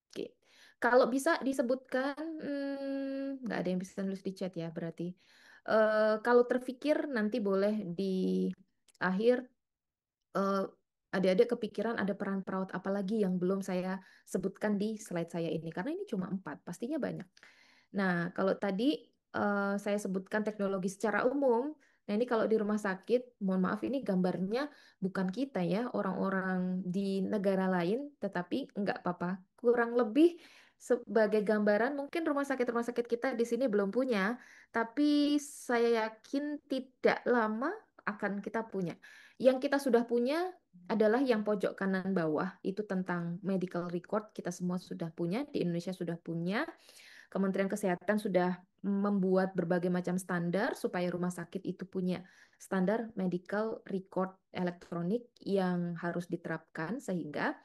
Oke. Kalau bisa disebutkan, nggak ada yang bisa nulis di chat ya berarti. Kalau terpikir nanti boleh di akhir eh, adik-adik kepikiran ada peran perawat apa lagi yang belum saya sebutkan di slide saya ini. Karena ini cuma 4, pastinya banyak. Nah, kalau tadi saya sebutkan teknologi secara umum, nah ini kalau di rumah sakit, mohon maaf ini gambarnya bukan kita ya, orang-orang di negara lain, tetapi enggak apa-apa. Kurang lebih sebagai gambaran, mungkin rumah sakit kita di sini belum punya, tapi saya yakin tidak lama akan kita punya. Yang kita sudah punya adalah yang pojok kanan bawah, itu tentang medical record. Kita semua sudah punya, di Indonesia sudah punya. Kementerian Kesehatan sudah membuat berbagai macam standar supaya rumah sakit itu punya standar medical record elektronik yang harus diterapkan, sehingga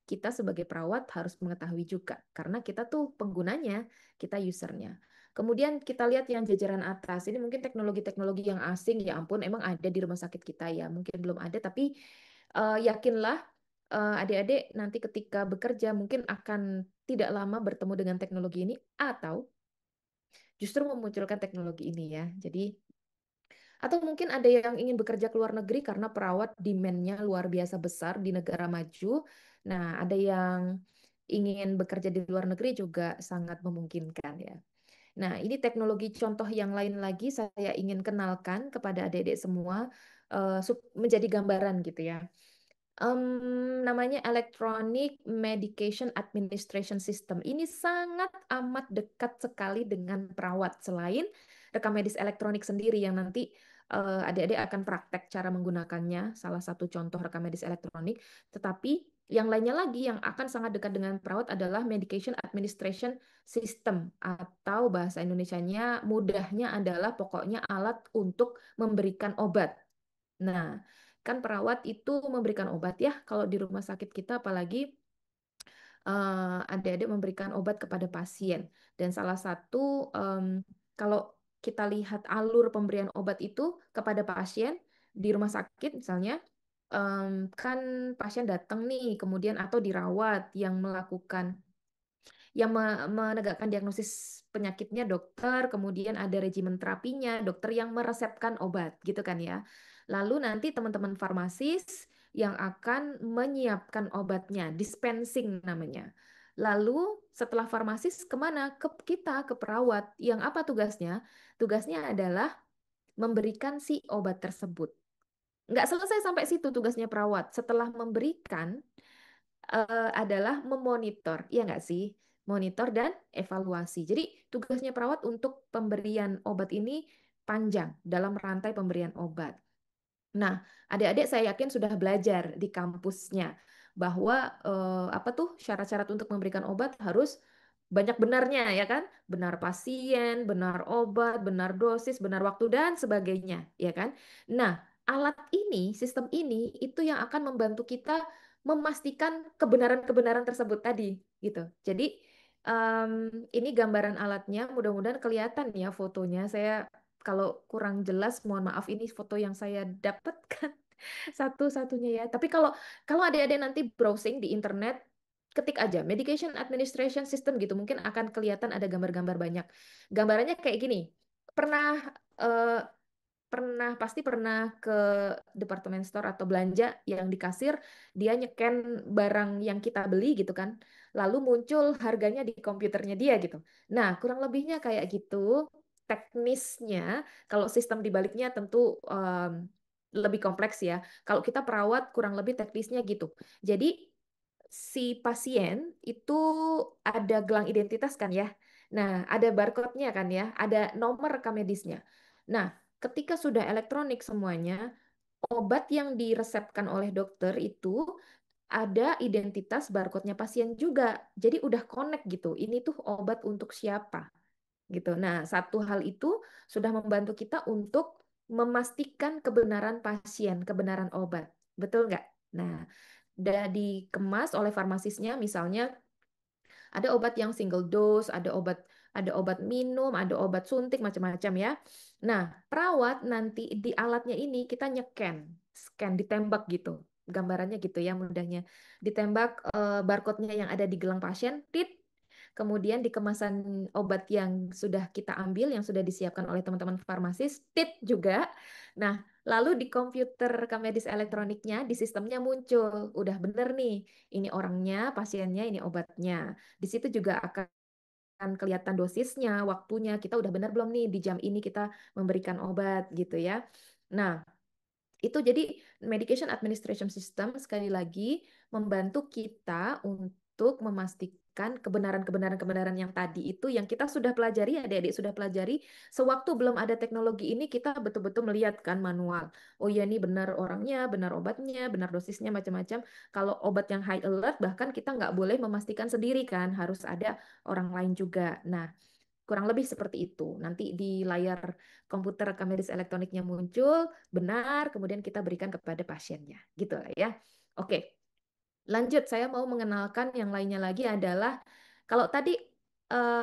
kita sebagai perawat harus mengetahui juga karena kita tuh penggunanya, kita usernya. Kemudian kita lihat yang jajaran atas. Ini mungkin teknologi-teknologi yang asing, ya ampun, emang ada di rumah sakit kita ya. Mungkin belum ada, tapi yakinlah adik-adik nanti ketika bekerja mungkin akan tidak lama bertemu dengan teknologi ini atau justru memunculkan teknologi ini ya. Jadi atau mungkin ada yang ingin bekerja ke luar negeri karena perawat demand-nya luar biasa besar di negara maju. Nah, ada yang ingin bekerja di luar negeri juga sangat memungkinkan ya. Nah, ini teknologi contoh yang lain lagi saya ingin kenalkan kepada adik-adik semua menjadi gambaran gitu ya. Namanya Electronic Medication Administration System. Ini sangat amat dekat sekali dengan perawat. Selain rekam medis elektronik sendiri yang nanti adik-adik akan praktek cara menggunakannya, salah satu contoh rekam medis elektronik. Tetapi yang lainnya lagi yang akan sangat dekat dengan perawat adalah Medication Administration System, atau bahasa Indonesianya mudahnya adalah pokoknya alat untuk memberikan obat. Nah, kan perawat itu memberikan obat ya. Kalau di rumah sakit kita apalagi adik-adik memberikan obat kepada pasien. Dan salah satu kalau kita lihat alur pemberian obat itu kepada pasien di rumah sakit misalnya, kan pasien datang nih, kemudian atau dirawat yang melakukan yang menegakkan diagnosis penyakitnya dokter, kemudian ada regimen terapinya, dokter yang meresepkan obat, gitu kan ya. Lalu nanti teman-teman farmasis yang akan menyiapkan obatnya, dispensing namanya. Lalu setelah farmasis kemana? Ke kita, ke perawat. Yang apa tugasnya? Tugasnya adalah memberikan si obat tersebut. Nggak selesai sampai situ tugasnya perawat. Setelah memberikan, adalah memonitor, ya nggak sih? Monitor dan evaluasi. Jadi tugasnya perawat untuk pemberian obat ini panjang dalam rantai pemberian obat. Nah, adik-adik saya yakin sudah belajar di kampusnya bahwa apa tuh syarat-syarat untuk memberikan obat harus banyak benarnya ya kan? Benar pasien, benar obat, benar dosis, benar waktu dan sebagainya, ya kan? Nah, alat ini, sistem ini itu yang akan membantu kita memastikan kebenaran-kebenaran tersebut tadi gitu. Jadi ini gambaran alatnya, mudah-mudahan kelihatan ya fotonya. Saya kalau kurang jelas, mohon maaf, ini foto yang saya dapatkan satu-satunya ya. Tapi kalau kalau adik-adik nanti browsing di internet, ketik aja Medication Administration System gitu, mungkin akan kelihatan ada gambar-gambar banyak. Gambarannya kayak gini. Pernah eh, pasti pernah ke departemen store atau belanja yang di kasir, dia nyeken barang yang kita beli gitu kan. Lalu muncul harganya di komputernya dia gitu. Nah, kurang lebihnya kayak gitu. Teknisnya, kalau sistem dibaliknya tentu lebih kompleks ya. Kalau kita perawat kurang lebih teknisnya gitu. Jadi si pasien itu ada gelang identitas kan ya. Nah, ada barcode-nya kan ya, ada nomor rekam medisnya. Nah, ketika sudah elektronik semuanya, obat yang diresepkan oleh dokter itu ada identitas barcode-nya pasien juga. Jadi udah connect gitu. Ini tuh obat untuk siapa gitu. Nah, satu hal itu sudah membantu kita untuk memastikan kebenaran pasien, kebenaran obat. Betul nggak? Nah, udah dikemas oleh farmasisnya, misalnya ada obat yang single dose, ada obat minum, ada obat suntik macam-macam ya. Nah, perawat nanti di alatnya ini kita scan ditembak gitu. Gambarannya gitu ya mudahnya. Ditembak barcode-nya yang ada di gelang pasien, tit. Kemudian di kemasan obat yang sudah kita ambil, yang sudah disiapkan oleh teman-teman farmasis, tit juga. Nah, lalu di komputer rekam medis elektroniknya, di sistemnya muncul, udah bener nih, ini orangnya, pasiennya, ini obatnya. Di situ juga akan kelihatan dosisnya, waktunya, kita udah benar belum nih di jam ini kita memberikan obat gitu ya. Nah, itu jadi medication administration system sekali lagi membantu kita untuk memastikan kebenaran-kebenaran yang tadi itu yang kita sudah pelajari, adik-adik sudah pelajari, sewaktu belum ada teknologi ini kita betul-betul melihat kan manual. Oh ya ini benar orangnya, benar obatnya, benar dosisnya, macam-macam. Kalau obat yang high alert bahkan kita nggak boleh memastikan sendiri kan, harus ada orang lain juga. Nah, kurang lebih seperti itu. Nanti di layar komputer rekam medis elektroniknya muncul, benar, kemudian kita berikan kepada pasiennya. Gitu lah ya. Oke, lanjut. Saya mau mengenalkan yang lainnya lagi adalah, kalau tadi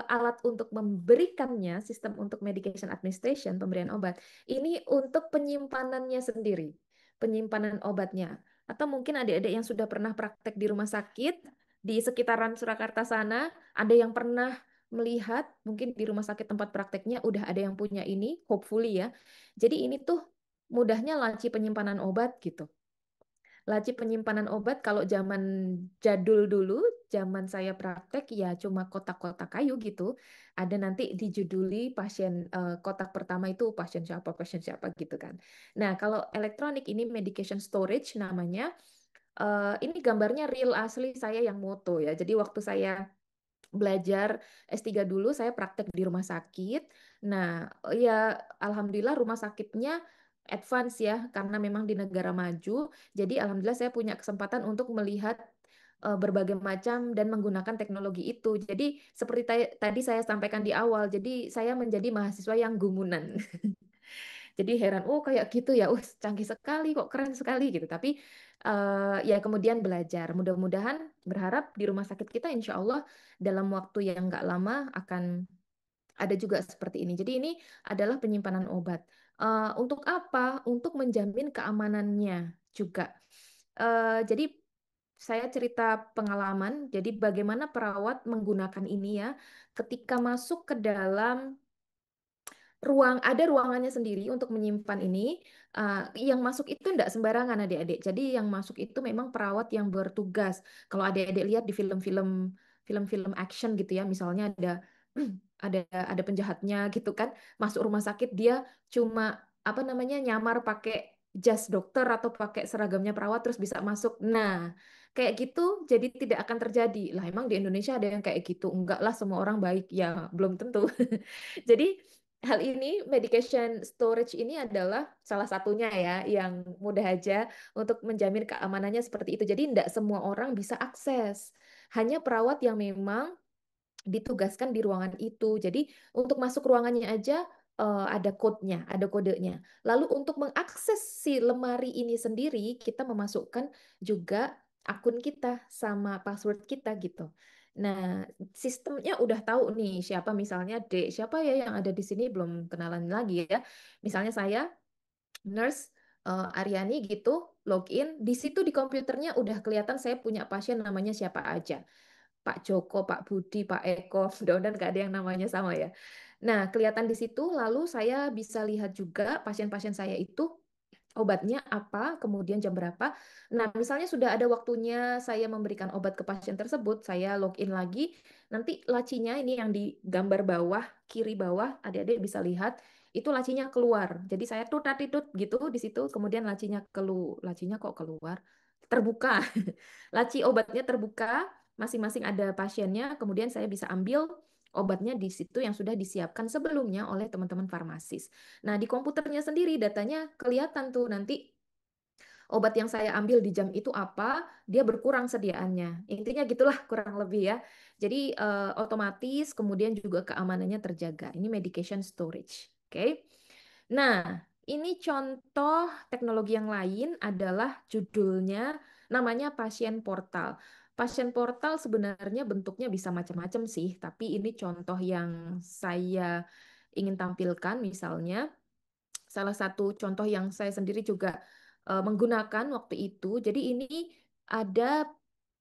alat untuk memberikannya, sistem untuk medication administration, pemberian obat, ini untuk penyimpanannya sendiri, penyimpanan obatnya. Atau mungkin adik-adik yang sudah pernah praktek di rumah sakit, di sekitaran Surakarta sana, ada yang pernah melihat mungkin di rumah sakit tempat prakteknya udah ada yang punya ini, hopefully ya. Jadi ini tuh mudahnya laci penyimpanan obat gitu. Laci penyimpanan obat kalau zaman jadul dulu, zaman saya praktek ya cuma kotak-kotak kayu gitu. Ada nanti dijuduli pasien, kotak pertama itu pasien siapa gitu kan. Nah, kalau elektronik ini medication storage namanya. Ini gambarnya real asli saya yang moto ya. Jadi waktu saya belajar S3 dulu, saya praktek di rumah sakit. Nah, ya alhamdulillah rumah sakitnya advance ya, karena memang di negara maju. Jadi alhamdulillah saya punya kesempatan untuk melihat berbagai macam dan menggunakan teknologi itu. Jadi seperti tadi saya sampaikan di awal, jadi saya menjadi mahasiswa yang gumunan. Jadi heran, oh kayak gitu ya, canggih sekali, kok keren sekali gitu. Tapi ya kemudian belajar. Mudah-mudahan berharap di rumah sakit kita insya Allah dalam waktu yang nggak lama akan ada juga seperti ini. Jadi ini adalah penyimpanan obat. Untuk apa? Untuk menjamin keamanannya juga. Jadi saya cerita pengalaman. Jadi bagaimana perawat menggunakan ini ya, ketika masuk ke dalam ada ruangannya sendiri untuk menyimpan ini. Yang masuk itu tidak sembarangan adik-adik. Jadi yang masuk itu memang perawat yang bertugas. Kalau adik-adik lihat di film-film action gitu ya, misalnya ada ada penjahatnya gitu kan, masuk rumah sakit dia cuma apa namanya nyamar pakai jas dokter atau pakai seragamnya perawat terus bisa masuk. Nah, kayak gitu jadi tidak akan terjadi. Lah emang di Indonesia ada yang kayak gitu? Enggak lah, semua orang baik. Ya, belum tentu. Jadi hal ini, medication storage ini adalah salah satunya ya, yang mudah aja untuk menjamin keamanannya seperti itu. Jadi tidak semua orang bisa akses. Hanya perawat yang memang ditugaskan di ruangan itu. Jadi untuk masuk ruangannya aja ada code-nya, ada kodenya. Lalu untuk mengakses si lemari ini sendiri, kita memasukkan juga akun kita sama password kita gitu. Nah, sistemnya udah tahu nih siapa misalnya siapa ya yang ada di sini belum kenalan lagi ya. Misalnya saya nurse Aryani gitu, login, di situ di komputernya udah kelihatan saya punya pasien namanya siapa aja. Pak Joko, Pak Budi, Pak Eko, mudah-mudahan nggak ada yang namanya sama ya. Nah, kelihatan di situ, lalu saya bisa lihat juga pasien-pasien saya itu obatnya apa, kemudian jam berapa. Nah, misalnya sudah ada waktunya saya memberikan obat ke pasien tersebut, saya login lagi, nanti lacinya ini yang di gambar bawah, kiri bawah, adik-adik bisa lihat, itu lacinya keluar. Jadi saya tutut gitu di situ, kemudian lacinya kok keluar? Terbuka. Laci obatnya terbuka, masing-masing ada pasiennya, kemudian saya bisa ambil obatnya di situ yang sudah disiapkan sebelumnya oleh teman-teman farmasis. Nah, di komputernya sendiri datanya kelihatan tuh nanti obat yang saya ambil di jam itu apa, dia berkurang sediaannya. Intinya gitulah kurang lebih ya. Jadi otomatis kemudian juga keamanannya terjaga. Ini medication storage. Oke. Nah, ini contoh teknologi yang lain adalah judulnya namanya pasien portal. Pasien portal sebenarnya bentuknya bisa macam-macam sih, tapi ini contoh yang saya ingin tampilkan misalnya. Salah satu contoh yang saya sendiri juga menggunakan waktu itu. Jadi ini ada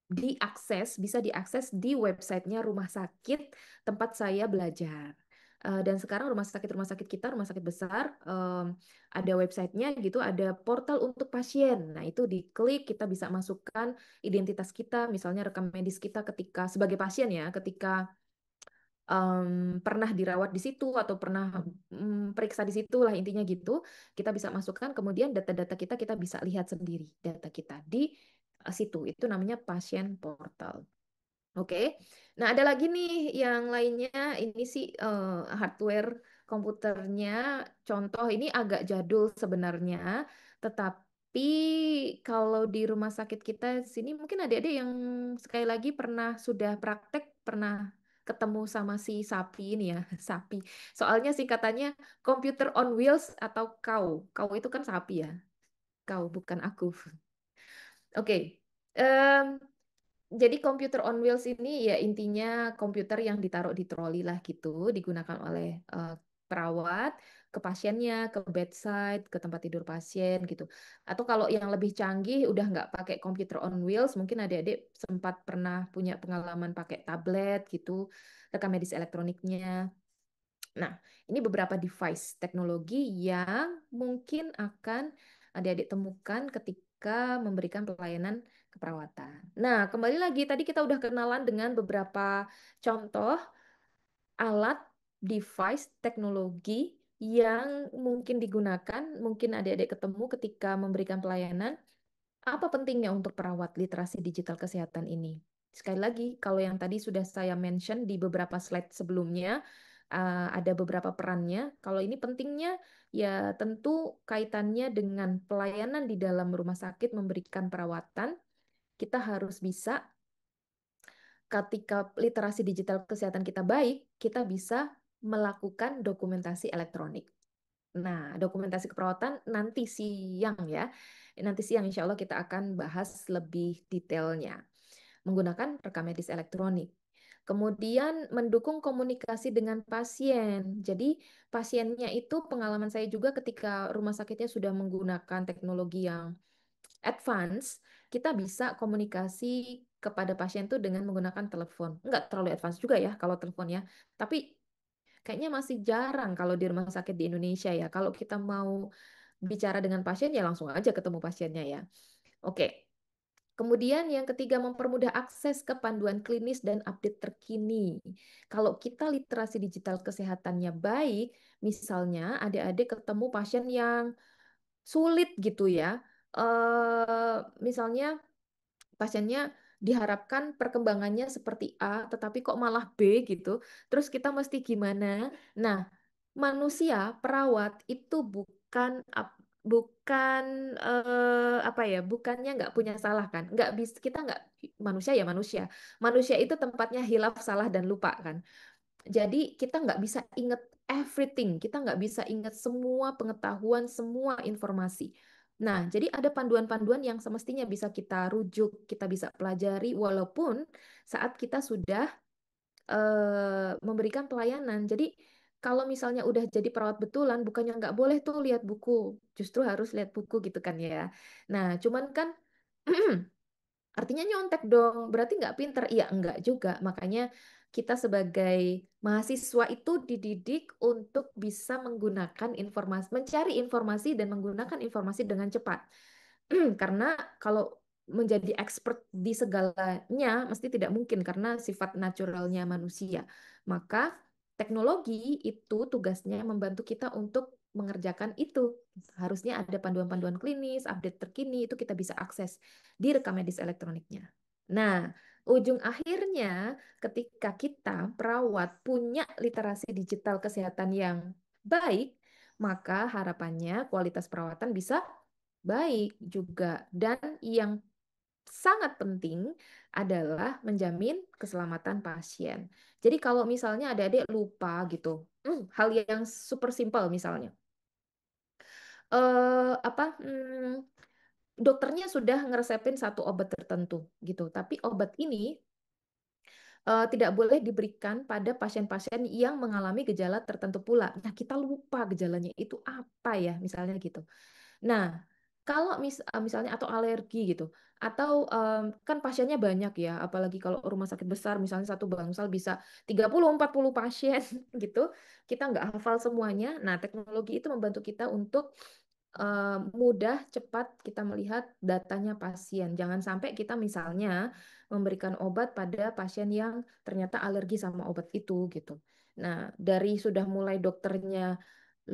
bisa diakses di websitenya rumah sakit tempat saya belajar. Dan sekarang rumah sakit kita, rumah sakit besar, ada websitenya gitu, ada portal untuk pasien. Nah itu diklik, kita bisa masukkan identitas kita, misalnya rekam medis kita ketika sebagai pasien ya, ketika pernah dirawat di situ atau pernah periksa di situ lah intinya gitu, kita bisa masukkan kemudian data-data kita bisa lihat sendiri data kita di situ, itu namanya pasien portal. Oke. Nah, ada lagi nih yang lainnya. Ini sih hardware komputernya. Contoh ini agak jadul sebenarnya, tetapi kalau di rumah sakit kita sini mungkin adik-adik yang sekali lagi pernah sudah praktek, pernah ketemu sama si sapi ini ya, sapi. Soalnya singkatannya computer on wheels atau cow. Cow itu kan sapi ya. Kau bukan aku. Oke. Em, jadi komputer on wheels ini ya intinya komputer yang ditaruh di troli lah gitu, digunakan oleh perawat ke pasiennya, ke bedside, ke tempat tidur pasien gitu. Atau kalau yang lebih canggih udah nggak pakai komputer on wheels, mungkin adik-adik sempat pernah punya pengalaman pakai tablet gitu, rekam medis elektroniknya. Nah, ini beberapa device teknologi yang mungkin akan adik-adik temukan ketika memberikan pelayanan keperawatan. Nah, kembali lagi tadi kita udah kenalan dengan beberapa contoh alat device teknologi yang mungkin digunakan, mungkin adik-adik ketemu ketika memberikan pelayanan. Apa pentingnya untuk perawat literasi digital kesehatan ini? Sekali lagi, kalau yang tadi sudah saya mention di beberapa slide sebelumnya, ada beberapa perannya. Kalau ini pentingnya, ya tentu kaitannya dengan pelayanan di dalam rumah sakit memberikan perawatan. Kita harus bisa, ketika literasi digital kesehatan kita baik, kita bisa melakukan dokumentasi elektronik. Nah, dokumentasi keperawatan nanti siang ya. Nanti siang insya Allah kita akan bahas lebih detailnya menggunakan rekam medis elektronik. Kemudian mendukung komunikasi dengan pasien. Jadi pasiennya itu pengalaman saya juga ketika rumah sakitnya sudah menggunakan teknologi yang advance, kita bisa komunikasi kepada pasien itu dengan menggunakan telepon. Enggak terlalu advance juga ya kalau telepon ya. Tapi kayaknya masih jarang kalau di rumah sakit di Indonesia ya. Kalau kita mau bicara dengan pasien ya langsung aja ketemu pasiennya ya. Oke. Kemudian yang ketiga mempermudah akses ke panduan klinis dan update terkini. Kalau kita literasi digital kesehatannya baik, misalnya adik-adik ketemu pasien yang sulit gitu ya. Misalnya pasiennya diharapkan perkembangannya seperti A, tetapi kok malah B gitu. Terus kita mesti gimana? Nah, manusia perawat itu bukan apa ya? Bukannya nggak punya salah kan? Nggak bisa kita nggak manusia ya manusia. Manusia itu tempatnya hilaf, salah dan lupa kan. Jadi kita nggak bisa ingat everything, kita nggak bisa ingat semua pengetahuan, semua informasi. Nah, jadi ada panduan-panduan yang semestinya bisa kita rujuk, kita bisa pelajari, walaupun saat kita sudah memberikan pelayanan. Jadi kalau misalnya udah jadi perawat betulan, bukannya nggak boleh tuh lihat buku, justru harus lihat buku gitu kan ya. Nah, cuman kan artinya nyontek dong, berarti nggak pinter. Iya, enggak juga. Makanya kita sebagai mahasiswa itu dididik untuk bisa menggunakan informasi, mencari informasi dan menggunakan informasi dengan cepat. Karena kalau menjadi expert di segalanya mesti tidak mungkin karena sifat naturalnya manusia. Maka teknologi itu tugasnya membantu kita untuk mengerjakan itu. Harusnya ada panduan-panduan klinis, update terkini, itu kita bisa akses di rekam medis elektroniknya. Nah, ujung akhirnya ketika kita perawat punya literasi digital kesehatan yang baik, maka harapannya kualitas perawatan bisa baik juga. Dan yang sangat penting adalah menjamin keselamatan pasien. Jadi kalau misalnya adik-adik lupa gitu, hal yang super simpel misalnya, apa, dokternya sudah ngeresepin satu obat tertentu gitu, tapi obat ini tidak boleh diberikan pada pasien-pasien yang mengalami gejala tertentu pula. Nah, kita lupa gejalanya itu apa ya, misalnya gitu. Nah, kalau misalnya atau alergi gitu, atau kan pasiennya banyak ya, apalagi kalau rumah sakit besar, misalnya satu bangsal bisa 30-40 pasien gitu, kita nggak hafal semuanya. Nah, teknologi itu membantu kita untuk mudah, cepat kita melihat datanya pasien. Jangan sampai kita misalnya memberikan obat pada pasien yang ternyata alergi sama obat itu gitu. Nah, dari sudah mulai dokternya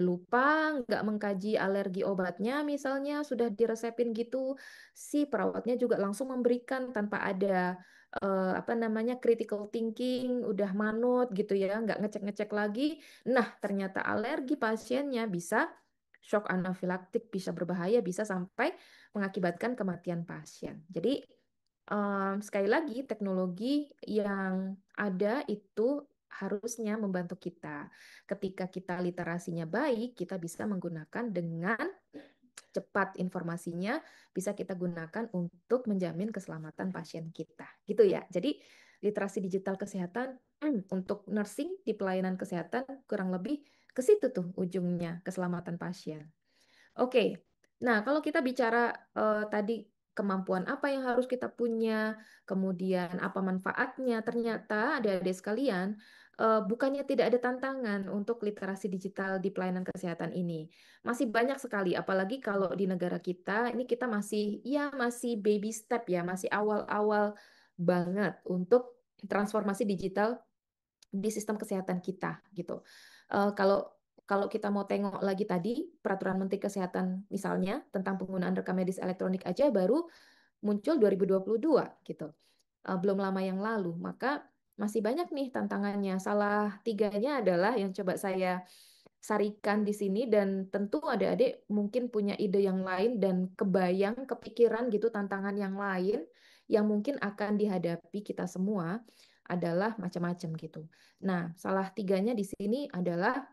lupa, nggak mengkaji alergi obatnya, misalnya sudah diresepin gitu, si perawatnya juga langsung memberikan tanpa ada apa namanya critical thinking, udah manut gitu ya, nggak ngecek-ngecek lagi. Nah, ternyata alergi pasiennya bisa shock anafilaktik, bisa berbahaya, bisa sampai mengakibatkan kematian pasien. Jadi sekali lagi teknologi yang ada itu harusnya membantu kita. Ketika kita literasinya baik, kita bisa menggunakan dengan cepat informasinya, bisa kita gunakan untuk menjamin keselamatan pasien kita. Gitu ya. Jadi literasi digital kesehatan untuk nursing di pelayanan kesehatan kurang lebih ke situ tuh ujungnya, keselamatan pasien. Oke. Nah, kalau kita bicara tadi kemampuan apa yang harus kita punya, kemudian apa manfaatnya, ternyata adik-adik sekalian, bukannya tidak ada tantangan untuk literasi digital di pelayanan kesehatan ini. Masih banyak sekali, apalagi kalau di negara kita, ini kita masih ya masih baby step ya, masih awal-awal banget untuk transformasi digital di sistem kesehatan kita gitu. Kalau kalau kita mau tengok lagi tadi peraturan Menteri Kesehatan misalnya tentang penggunaan rekam medis elektronik aja baru muncul 2022 gitu. Belum lama yang lalu. Maka masih banyak nih tantangannya. Salah tiganya adalah yang coba saya sarikan di sini dan tentu adik-adik mungkin punya ide yang lain dan kebayang, kepikiran gitu tantangan yang lain yang mungkin akan dihadapi kita semua adalah macam-macam gitu. Nah, salah tiganya di sini adalah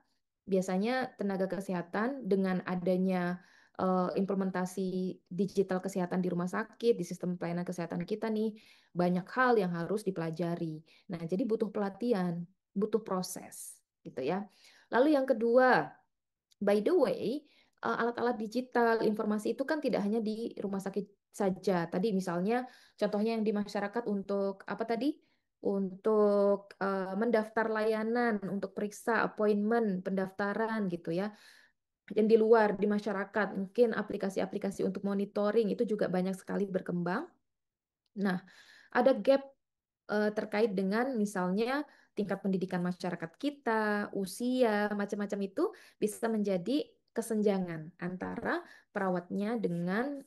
biasanya tenaga kesehatan dengan adanya implementasi digital kesehatan di rumah sakit, di sistem pelayanan kesehatan kita nih, banyak hal yang harus dipelajari. Nah, jadi butuh pelatihan, butuh proses gitu ya. Lalu yang kedua, by the way, alat-alat digital informasi itu kan tidak hanya di rumah sakit saja. Tadi misalnya contohnya yang di masyarakat untuk apa tadi? Untuk mendaftar layanan, untuk periksa appointment, pendaftaran gitu ya. Dan di luar di masyarakat mungkin aplikasi-aplikasi untuk monitoring itu juga banyak sekali berkembang. Nah, ada gap terkait dengan misalnya tingkat pendidikan masyarakat kita, usia, macam-macam itu bisa menjadi kesenjangan antara perawatnya dengan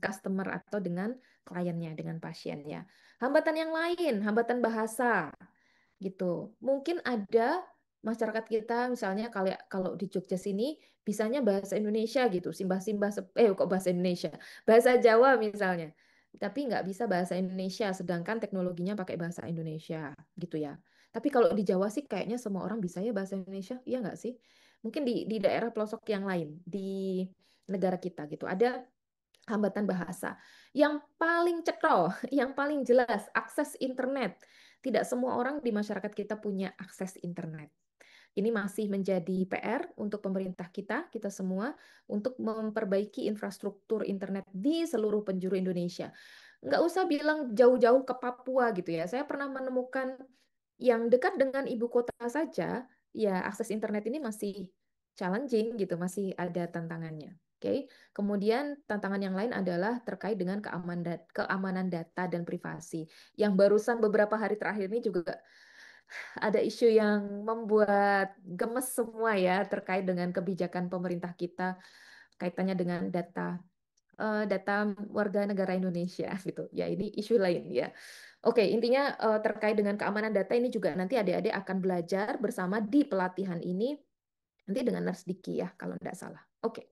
customer atau dengan kliennya, dengan pasiennya. Hambatan yang lain, hambatan bahasa gitu. Mungkin ada masyarakat kita misalnya kalau kalau di Jogja sini bisanya bahasa Indonesia gitu, simbah-simbah kok bahasa Indonesia, bahasa Jawa misalnya tapi nggak bisa bahasa Indonesia, sedangkan teknologinya pakai bahasa Indonesia, gitu ya. Tapi kalau di Jawa sih kayaknya semua orang bisa ya bahasa Indonesia, iya nggak sih? Mungkin di daerah pelosok yang lain, di negara kita gitu, ada hambatan bahasa. Yang paling cetol, yang paling jelas, akses internet. Tidak semua orang di masyarakat kita punya akses internet. Ini masih menjadi PR untuk pemerintah kita, kita semua, untuk memperbaiki infrastruktur internet di seluruh penjuru Indonesia. Nggak usah bilang jauh-jauh ke Papua gitu ya. Saya pernah menemukan yang dekat dengan ibu kota saja, ya akses internet ini masih challenging gitu, masih ada tantangannya. Oke. Kemudian tantangan yang lain adalah terkait dengan keamanan data dan privasi. Yang barusan beberapa hari terakhir ini juga ada isu yang membuat gemes semua ya terkait dengan kebijakan pemerintah kita kaitannya dengan data warga negara Indonesia gitu. Ya, ini isu lain ya. Oke, intinya terkait dengan keamanan data ini juga nanti adik-adik akan belajar bersama di pelatihan ini nanti dengan Nurse Diki ya kalau tidak salah. Oke.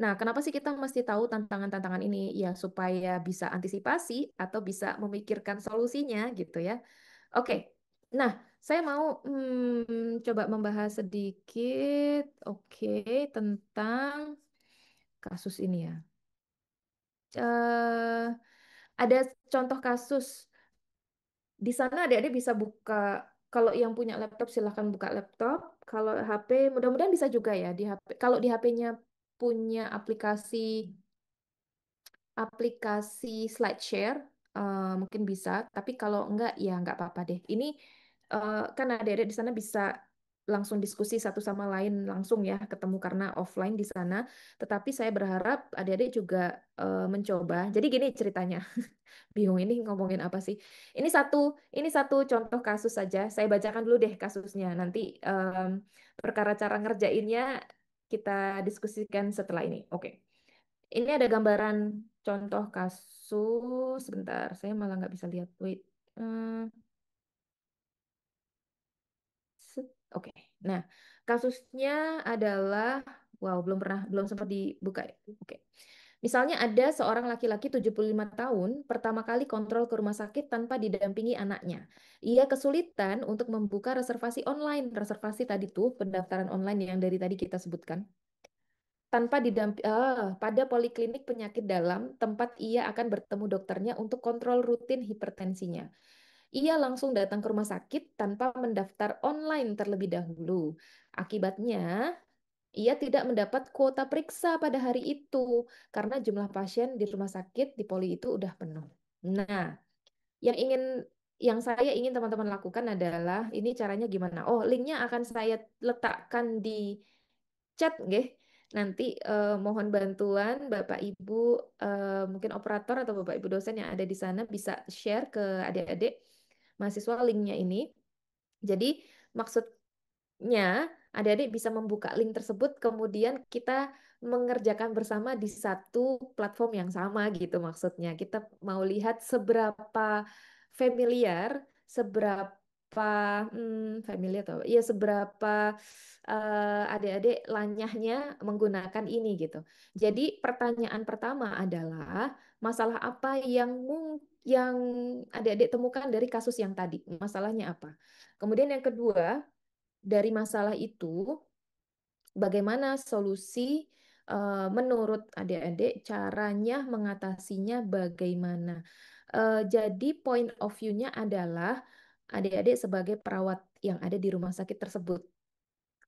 Nah, kenapa sih kita mesti tahu tantangan-tantangan ini? Ya, supaya bisa antisipasi atau bisa memikirkan solusinya gitu ya. Oke, nah saya mau coba membahas sedikit, oke, tentang kasus ini ya. eh ada contoh kasus di sana adik-adik bisa buka, kalau yang punya laptop silahkan buka laptop, kalau HP mudah-mudahan bisa juga ya di HP. Kalau di HP-nya punya aplikasi slide share mungkin bisa, tapi kalau enggak ya enggak apa-apa deh. Ini kan adik-adik di sana bisa langsung diskusi satu sama lain langsung ya ketemu karena offline di sana. Tetapi saya berharap adik-adik juga mencoba. Jadi gini ceritanya. Bingung ini ngomongin apa sih? Ini satu contoh kasus saja. Saya bacakan dulu deh kasusnya. Nanti perkara cara ngerjainnya kita diskusikan setelah ini. Oke. Ini ada gambaran contoh kasus, sebentar, saya malah nggak bisa lihat. Wait. Hmm, Oke. Nah, kasusnya adalah, wow, belum sempat dibuka ya. Oke. Misalnya ada seorang laki-laki 75 tahun pertama kali kontrol ke rumah sakit tanpa didampingi anaknya. Ia kesulitan untuk membuka reservasi online. Reservasi tadi tuh pendaftaran online yang dari tadi kita sebutkan. Tanpa pada poliklinik penyakit dalam tempat ia akan bertemu dokternya untuk kontrol rutin hipertensinya. Ia langsung datang ke rumah sakit tanpa mendaftar online terlebih dahulu. Akibatnya, ia tidak mendapat kuota periksa pada hari itu karena jumlah pasien di rumah sakit di poli itu udah penuh. Nah, yang ingin yang saya ingin teman-teman lakukan adalah ini caranya gimana? Oh, linknya akan saya letakkan di chat, nggih. Nanti mohon bantuan Bapak Ibu, mungkin operator atau Bapak Ibu dosen yang ada di sana bisa share ke adik-adik mahasiswa linknya ini. Jadi maksudnya adik-adik bisa membuka link tersebut, kemudian kita mengerjakan bersama di satu platform yang sama gitu maksudnya. Kita mau lihat seberapa familiar, seberapa familiar atau ya seberapa adik-adik lanyahnya menggunakan ini gitu. Jadi pertanyaan pertama adalah masalah apa yang adik-adik temukan dari kasus yang tadi? Masalahnya apa? Kemudian yang kedua, dari masalah itu, bagaimana solusi menurut adik-adik caranya mengatasinya bagaimana? Jadi point of view-nya adalah adik-adik sebagai perawat yang ada di rumah sakit tersebut.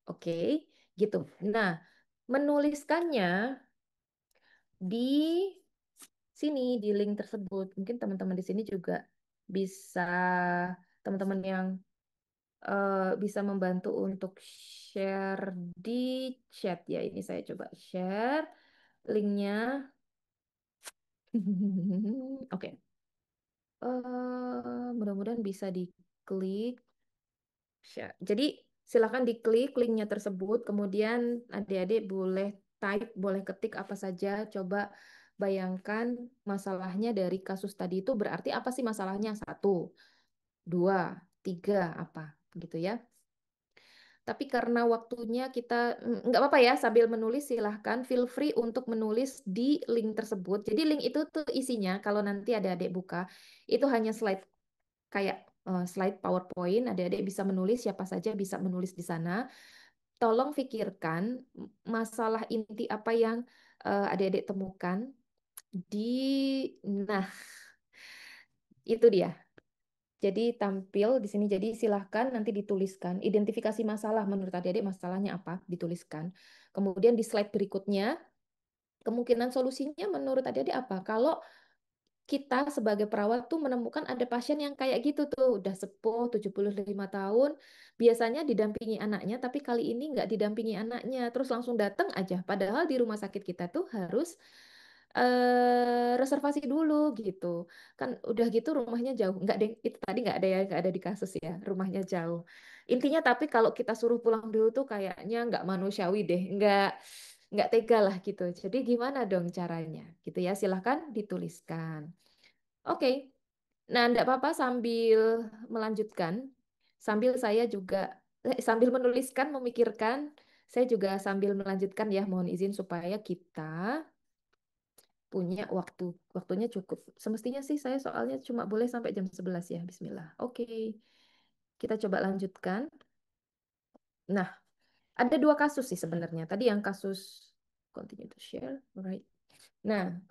Oke, gitu. Nah, menuliskannya di sini di link tersebut. Mungkin teman-teman di sini juga bisa teman-teman yang bisa membantu untuk share di chat ya. Ini saya coba share linknya. Oke. Mudah-mudahan bisa diklik. Jadi silakan diklik linknya tersebut. Kemudian adik-adik boleh type, boleh ketik apa saja. Coba bayangkan masalahnya dari kasus tadi itu berarti apa sih masalahnya? Satu, dua, tiga, apa gitu ya. Tapi karena waktunya kita nggak apa-apa ya sambil menulis silahkan feel free untuk menulis di link tersebut. Jadi link itu tuh isinya kalau nanti ada adik buka itu hanya slide kayak slide PowerPoint. Adik-adik bisa menulis siapa saja bisa menulis di sana. Tolong pikirkan masalah inti apa yang adik-adik temukan di nah itu dia. Jadi tampil di sini. Jadi silahkan nanti dituliskan identifikasi masalah menurut adik-adik masalahnya apa dituliskan. Kemudian di slide berikutnya kemungkinan solusinya menurut adik-adik apa? Kalau kita sebagai perawat tuh menemukan ada pasien yang kayak gitu tuh udah sepuh 75 tahun biasanya didampingi anaknya tapi kali ini nggak didampingi anaknya terus langsung datang aja padahal di rumah sakit kita tuh harus reservasi dulu gitu kan udah gitu rumahnya jauh nggak deh itu tadi nggak ada ya nggak ada di kasus ya rumahnya jauh intinya tapi kalau kita suruh pulang dulu tuh kayaknya nggak manusiawi deh nggak tega lah gitu jadi gimana dong caranya gitu ya silahkan dituliskan. Oke, nah enggak apa-apa sambil melanjutkan, sambil saya juga sambil menuliskan, memikirkan, saya juga sambil melanjutkan ya, mohon izin supaya kita punya waktunya cukup. Semestinya sih saya soalnya cuma boleh sampai jam 11 ya, Bismillah. Oke, kita coba lanjutkan. Nah, ada dua kasus sih sebenarnya. Tadi yang kasus continue to share, right? Nah,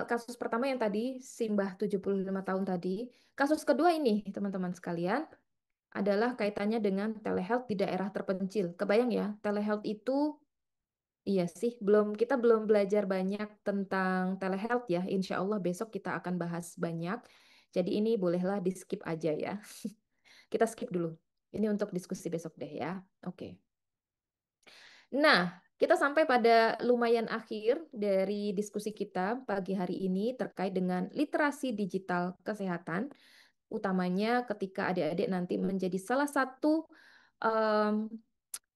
kasus pertama yang tadi, Simbah 75 tahun tadi. Kasus kedua ini, teman-teman sekalian, adalah kaitannya dengan telehealth di daerah terpencil. Kebayang ya, telehealth itu, iya sih, kita belum belajar banyak tentang telehealth ya. Insya Allah besok kita akan bahas banyak. Jadi ini bolehlah di skip aja ya. Kita skip dulu. Ini untuk diskusi besok deh ya. Oke. Nah, kita sampai pada lumayan akhir dari diskusi kita pagi hari ini terkait dengan literasi digital kesehatan, utamanya ketika adik-adik nanti menjadi salah satu em,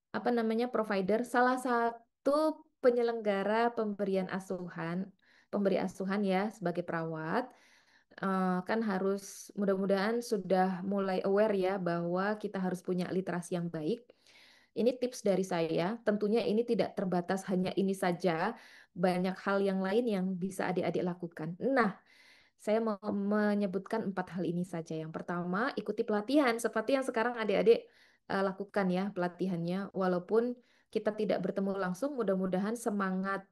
apa namanya provider, salah satu penyelenggara pemberian asuhan. pemberi asuhan ya sebagai perawat, kan harus mudah-mudahan sudah mulai aware ya bahwa kita harus punya literasi yang baik. Ini tips dari saya. Tentunya ini tidak terbatas hanya ini saja. Banyak hal yang lain yang bisa adik-adik lakukan. Nah, saya mau menyebutkan 4 hal ini saja. Yang pertama, ikuti pelatihan seperti yang sekarang adik-adik lakukan ya pelatihannya. Walaupun kita tidak bertemu langsung, mudah-mudahan semangat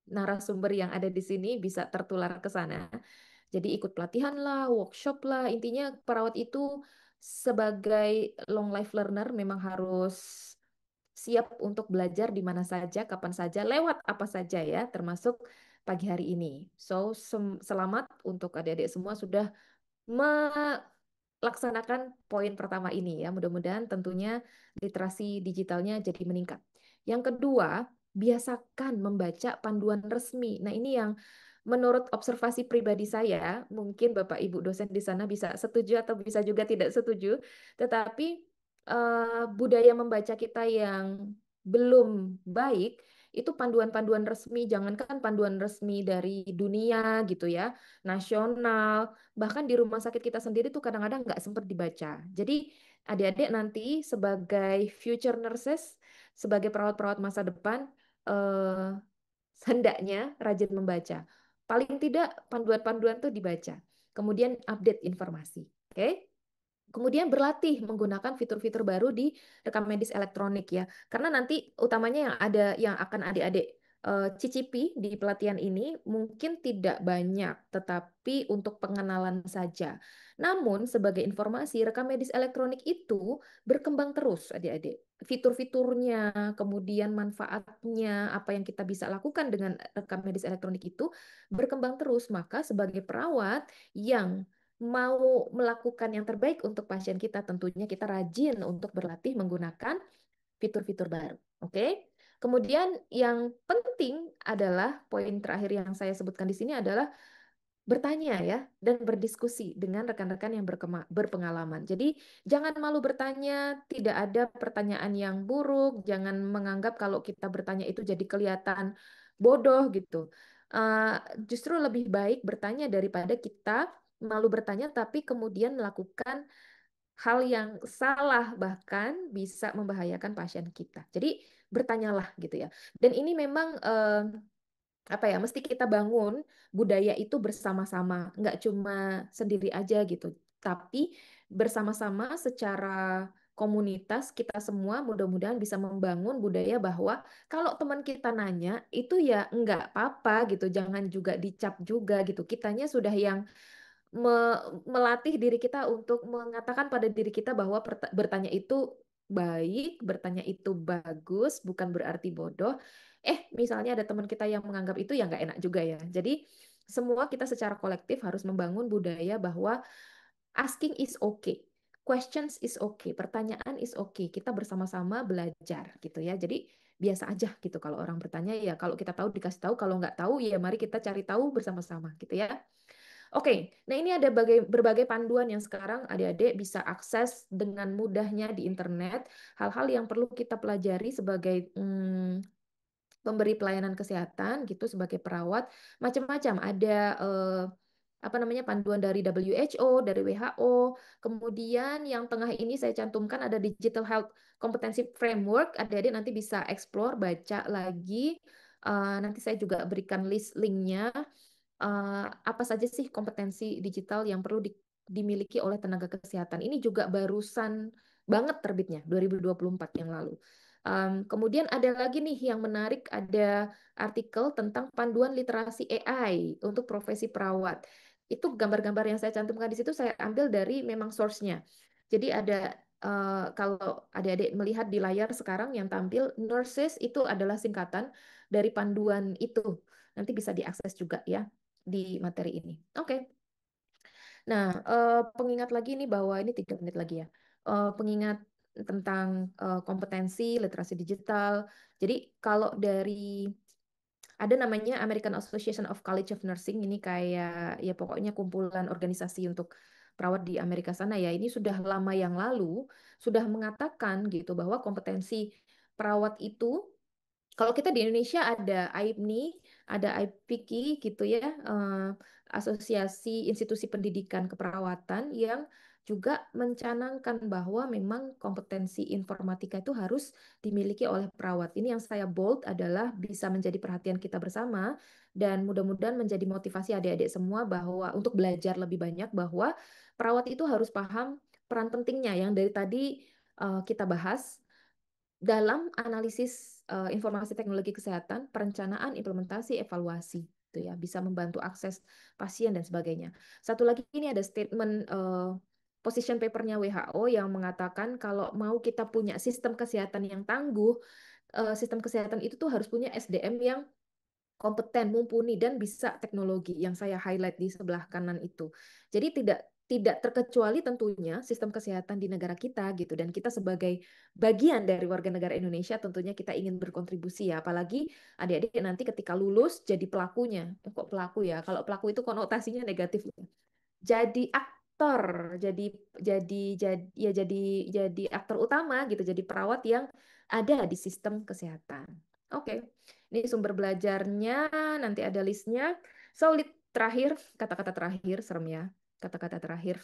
narasumber yang ada di sini bisa tertular ke sana. Jadi ikut pelatihan lah, workshop lah. Intinya perawat itu sebagai long life learner memang harus siap untuk belajar di mana saja, kapan saja, lewat apa saja ya, termasuk pagi hari ini. So, selamat untuk adik-adik semua sudah melaksanakan poin pertama ini ya. Mudah-mudahan tentunya literasi digitalnya jadi meningkat. Yang kedua, biasakan membaca panduan resmi. Nah, ini yang menurut observasi pribadi saya, mungkin Bapak Ibu dosen di sana bisa setuju atau bisa juga tidak setuju, tetapi budaya membaca kita yang belum baik itu panduan-panduan resmi, jangankan panduan resmi dari dunia gitu ya, nasional, bahkan di rumah sakit kita sendiri tuh kadang-kadang nggak sempat dibaca. Jadi adik-adik nanti sebagai future nurses, sebagai perawat-perawat masa depan, eh, hendaknya rajin membaca. Paling tidak panduan-panduan tuh dibaca. Kemudian update informasi. Oke? Kemudian berlatih menggunakan fitur-fitur baru di rekam medis elektronik ya. Karena nanti utamanya yang ada yang akan adik-adik cicipi di pelatihan ini mungkin tidak banyak, tetapi untuk pengenalan saja. Namun sebagai informasi, rekam medis elektronik itu berkembang terus adik-adik. Fitur-fiturnya, kemudian manfaatnya, apa yang kita bisa lakukan dengan rekam medis elektronik itu berkembang terus. Maka sebagai perawat yang mau melakukan yang terbaik untuk pasien kita, tentunya kita rajin untuk berlatih menggunakan fitur-fitur baru. Oke. Kemudian yang penting adalah poin terakhir yang saya sebutkan di sini adalah bertanya ya dan berdiskusi dengan rekan-rekan yang berpengalaman. Jadi jangan malu bertanya, tidak ada pertanyaan yang buruk, jangan menganggap kalau kita bertanya itu jadi kelihatan bodoh gitu. Uh, Justru lebih baik bertanya daripada kita malu bertanya tapi kemudian melakukan hal yang salah bahkan bisa membahayakan pasien kita. Jadi bertanyalah gitu ya. Dan ini memang apa ya, mesti kita bangun budaya itu bersama-sama, nggak cuma sendiri aja gitu, tapi bersama-sama secara komunitas kita semua mudah-mudahan bisa membangun budaya bahwa kalau teman kita nanya itu ya nggak apa-apa gitu, jangan juga dicap juga gitu. Kitanya sudah yang melatih diri kita untuk mengatakan pada diri kita bahwa bertanya itu baik, bertanya itu bagus, bukan berarti bodoh. Misalnya ada teman kita yang menganggap itu ya nggak enak juga ya. Jadi semua kita secara kolektif harus membangun budaya bahwa asking is okay, questions is okay, pertanyaan is okay. Kita bersama-sama belajar gitu ya. Jadi biasa aja gitu kalau orang bertanya ya kalau kita tahu dikasih tahu, kalau nggak tahu ya mari kita cari tahu bersama-sama gitu ya. Oke, nah ini ada berbagai panduan yang sekarang adik-adik bisa akses dengan mudahnya di internet. Hal-hal yang perlu kita pelajari sebagai pemberi pelayanan kesehatan gitu, sebagai perawat, macam-macam. Ada apa namanya panduan dari WHO, dari WHO. Kemudian yang tengah ini saya cantumkan ada Digital Health Competency Framework. Adik-adik nanti bisa explore, baca lagi. Nanti saya juga berikan list linknya apa saja sih kompetensi digital yang perlu dimiliki oleh tenaga kesehatan. Ini juga barusan banget terbitnya 2024 yang lalu. Kemudian ada lagi nih yang menarik, ada artikel tentang panduan literasi AI untuk profesi perawat. Itu gambar-gambar yang saya cantumkan di situ saya ambil dari memang source-nya. Jadi ada kalau adik-adik melihat di layar sekarang yang tampil nurses itu adalah singkatan dari panduan itu. Nanti bisa diakses juga ya di materi ini. Oke. Nah, pengingat lagi nih bahwa ini 3 menit lagi ya. Pengingat tentang kompetensi literasi digital. Jadi kalau dari ada namanya American Association of College of Nursing, ini kayak ya pokoknya kumpulan organisasi untuk perawat di Amerika sana ya. Ini sudah lama yang lalu sudah mengatakan gitu bahwa kompetensi perawat itu kalau kita di Indonesia ada AIPNI, ada IPK gitu ya, Asosiasi Institusi Pendidikan Keperawatan yang juga mencanangkan bahwa memang kompetensi informatika itu harus dimiliki oleh perawat. Ini yang saya bold adalah bisa menjadi perhatian kita bersama dan mudah-mudahan menjadi motivasi adik-adik semua bahwa untuk belajar lebih banyak bahwa perawat itu harus paham peran pentingnya yang dari tadi kita bahas dalam analisis informasi teknologi kesehatan, perencanaan, implementasi, evaluasi, gitu ya, bisa membantu akses pasien dan sebagainya. Satu lagi ini ada statement position papernya WHO yang mengatakan kalau mau kita punya sistem kesehatan yang tangguh, sistem kesehatan itu tuh harus punya SDM yang kompeten, mumpuni dan bisa teknologi yang saya highlight di sebelah kanan itu. Jadi tidak terkecuali tentunya sistem kesehatan di negara kita gitu dan kita sebagai bagian dari warga negara Indonesia tentunya kita ingin berkontribusi ya apalagi adik-adik nanti ketika lulus jadi pelakunya. Kok pelaku ya? Kalau pelaku itu konotasinya negatif jadi aktor, jadi jadi aktor utama gitu, jadi perawat yang ada di sistem kesehatan. Oke, ini sumber belajarnya, nanti ada listnya. Solid terakhir, kata-kata terakhir, serem ya. Kata-kata terakhir.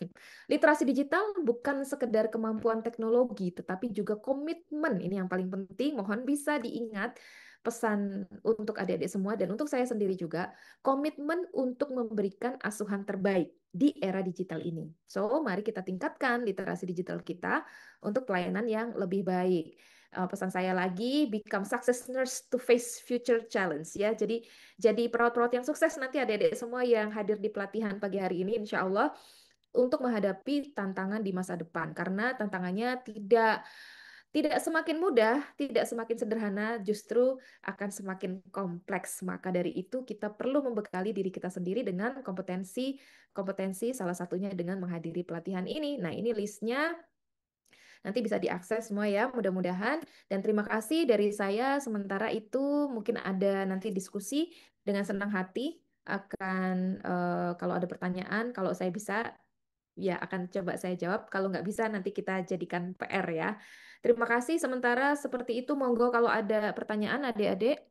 Literasi digital bukan sekedar kemampuan teknologi, tetapi juga komitmen. Ini yang paling penting, mohon bisa diingat pesan untuk adik-adik semua dan untuk saya sendiri juga, komitmen untuk memberikan asuhan terbaik di era digital ini. So, mari kita tingkatkan literasi digital kita untuk pelayanan yang lebih baik. Pesan saya lagi, become success nurse to face future challenge ya. Jadi perawat-perawat yang sukses nanti adik-adik semua yang hadir di pelatihan pagi hari ini, insya Allah untuk menghadapi tantangan di masa depan karena tantangannya tidak semakin mudah, tidak semakin sederhana, justru akan semakin kompleks. Maka dari itu kita perlu membekali diri kita sendiri dengan kompetensi salah satunya dengan menghadiri pelatihan ini. Nah, ini listnya nanti bisa diakses semua ya, mudah-mudahan. Dan terima kasih dari saya. Sementara itu mungkin ada nanti diskusi dengan senang hati akan kalau ada pertanyaan, kalau saya bisa ya akan coba saya jawab. Kalau nggak bisa nanti kita jadikan PR ya. Terima kasih. Sementara seperti itu, monggo kalau ada pertanyaan adik-adik.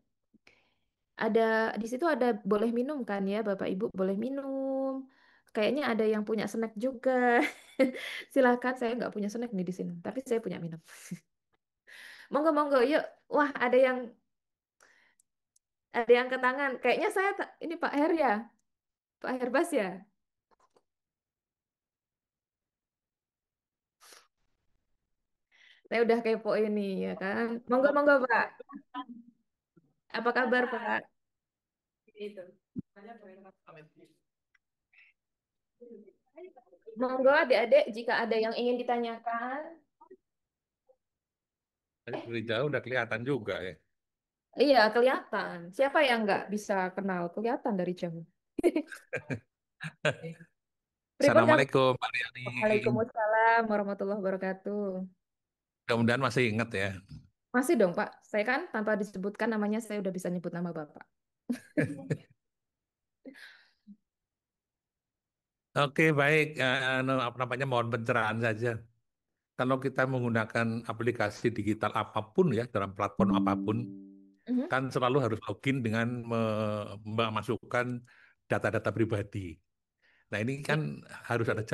Ada di situ ada boleh minum kan ya, Bapak Ibu boleh minum. Kayaknya ada yang punya snack juga. Silakan, saya nggak punya snack nih di sini, tapi saya punya minum. Monggo, monggo, yuk. Wah, ada yang ke tangan. Kayaknya ini Pak Her ya, Pak Herbas ya. Saya udah kepo ini ya kan. Monggo, monggo Pak. Apa kabar Pak? Monggo adik-adik jika ada yang ingin ditanyakan. Tapi dari jauh udah kelihatan juga ya. Iya, kelihatan. Siapa yang nggak bisa kenal? Kelihatan dari jauh. Pripun kamu? Assalamualaikum, Pak Riani. Waalaikumsalam warahmatullahi wabarakatuh. Mudah-mudahan masih ingat ya. Masih dong, Pak. Saya kan tanpa disebutkan namanya, saya udah bisa nyebut nama Bapak. Oke, baik. Apa namanya, mohon pencerahan saja. Kalau kita menggunakan aplikasi digital apapun ya, dalam platform apapun, Mhm. kan selalu harus login dengan memasukkan data-data pribadi. Nah, ini kan harus ada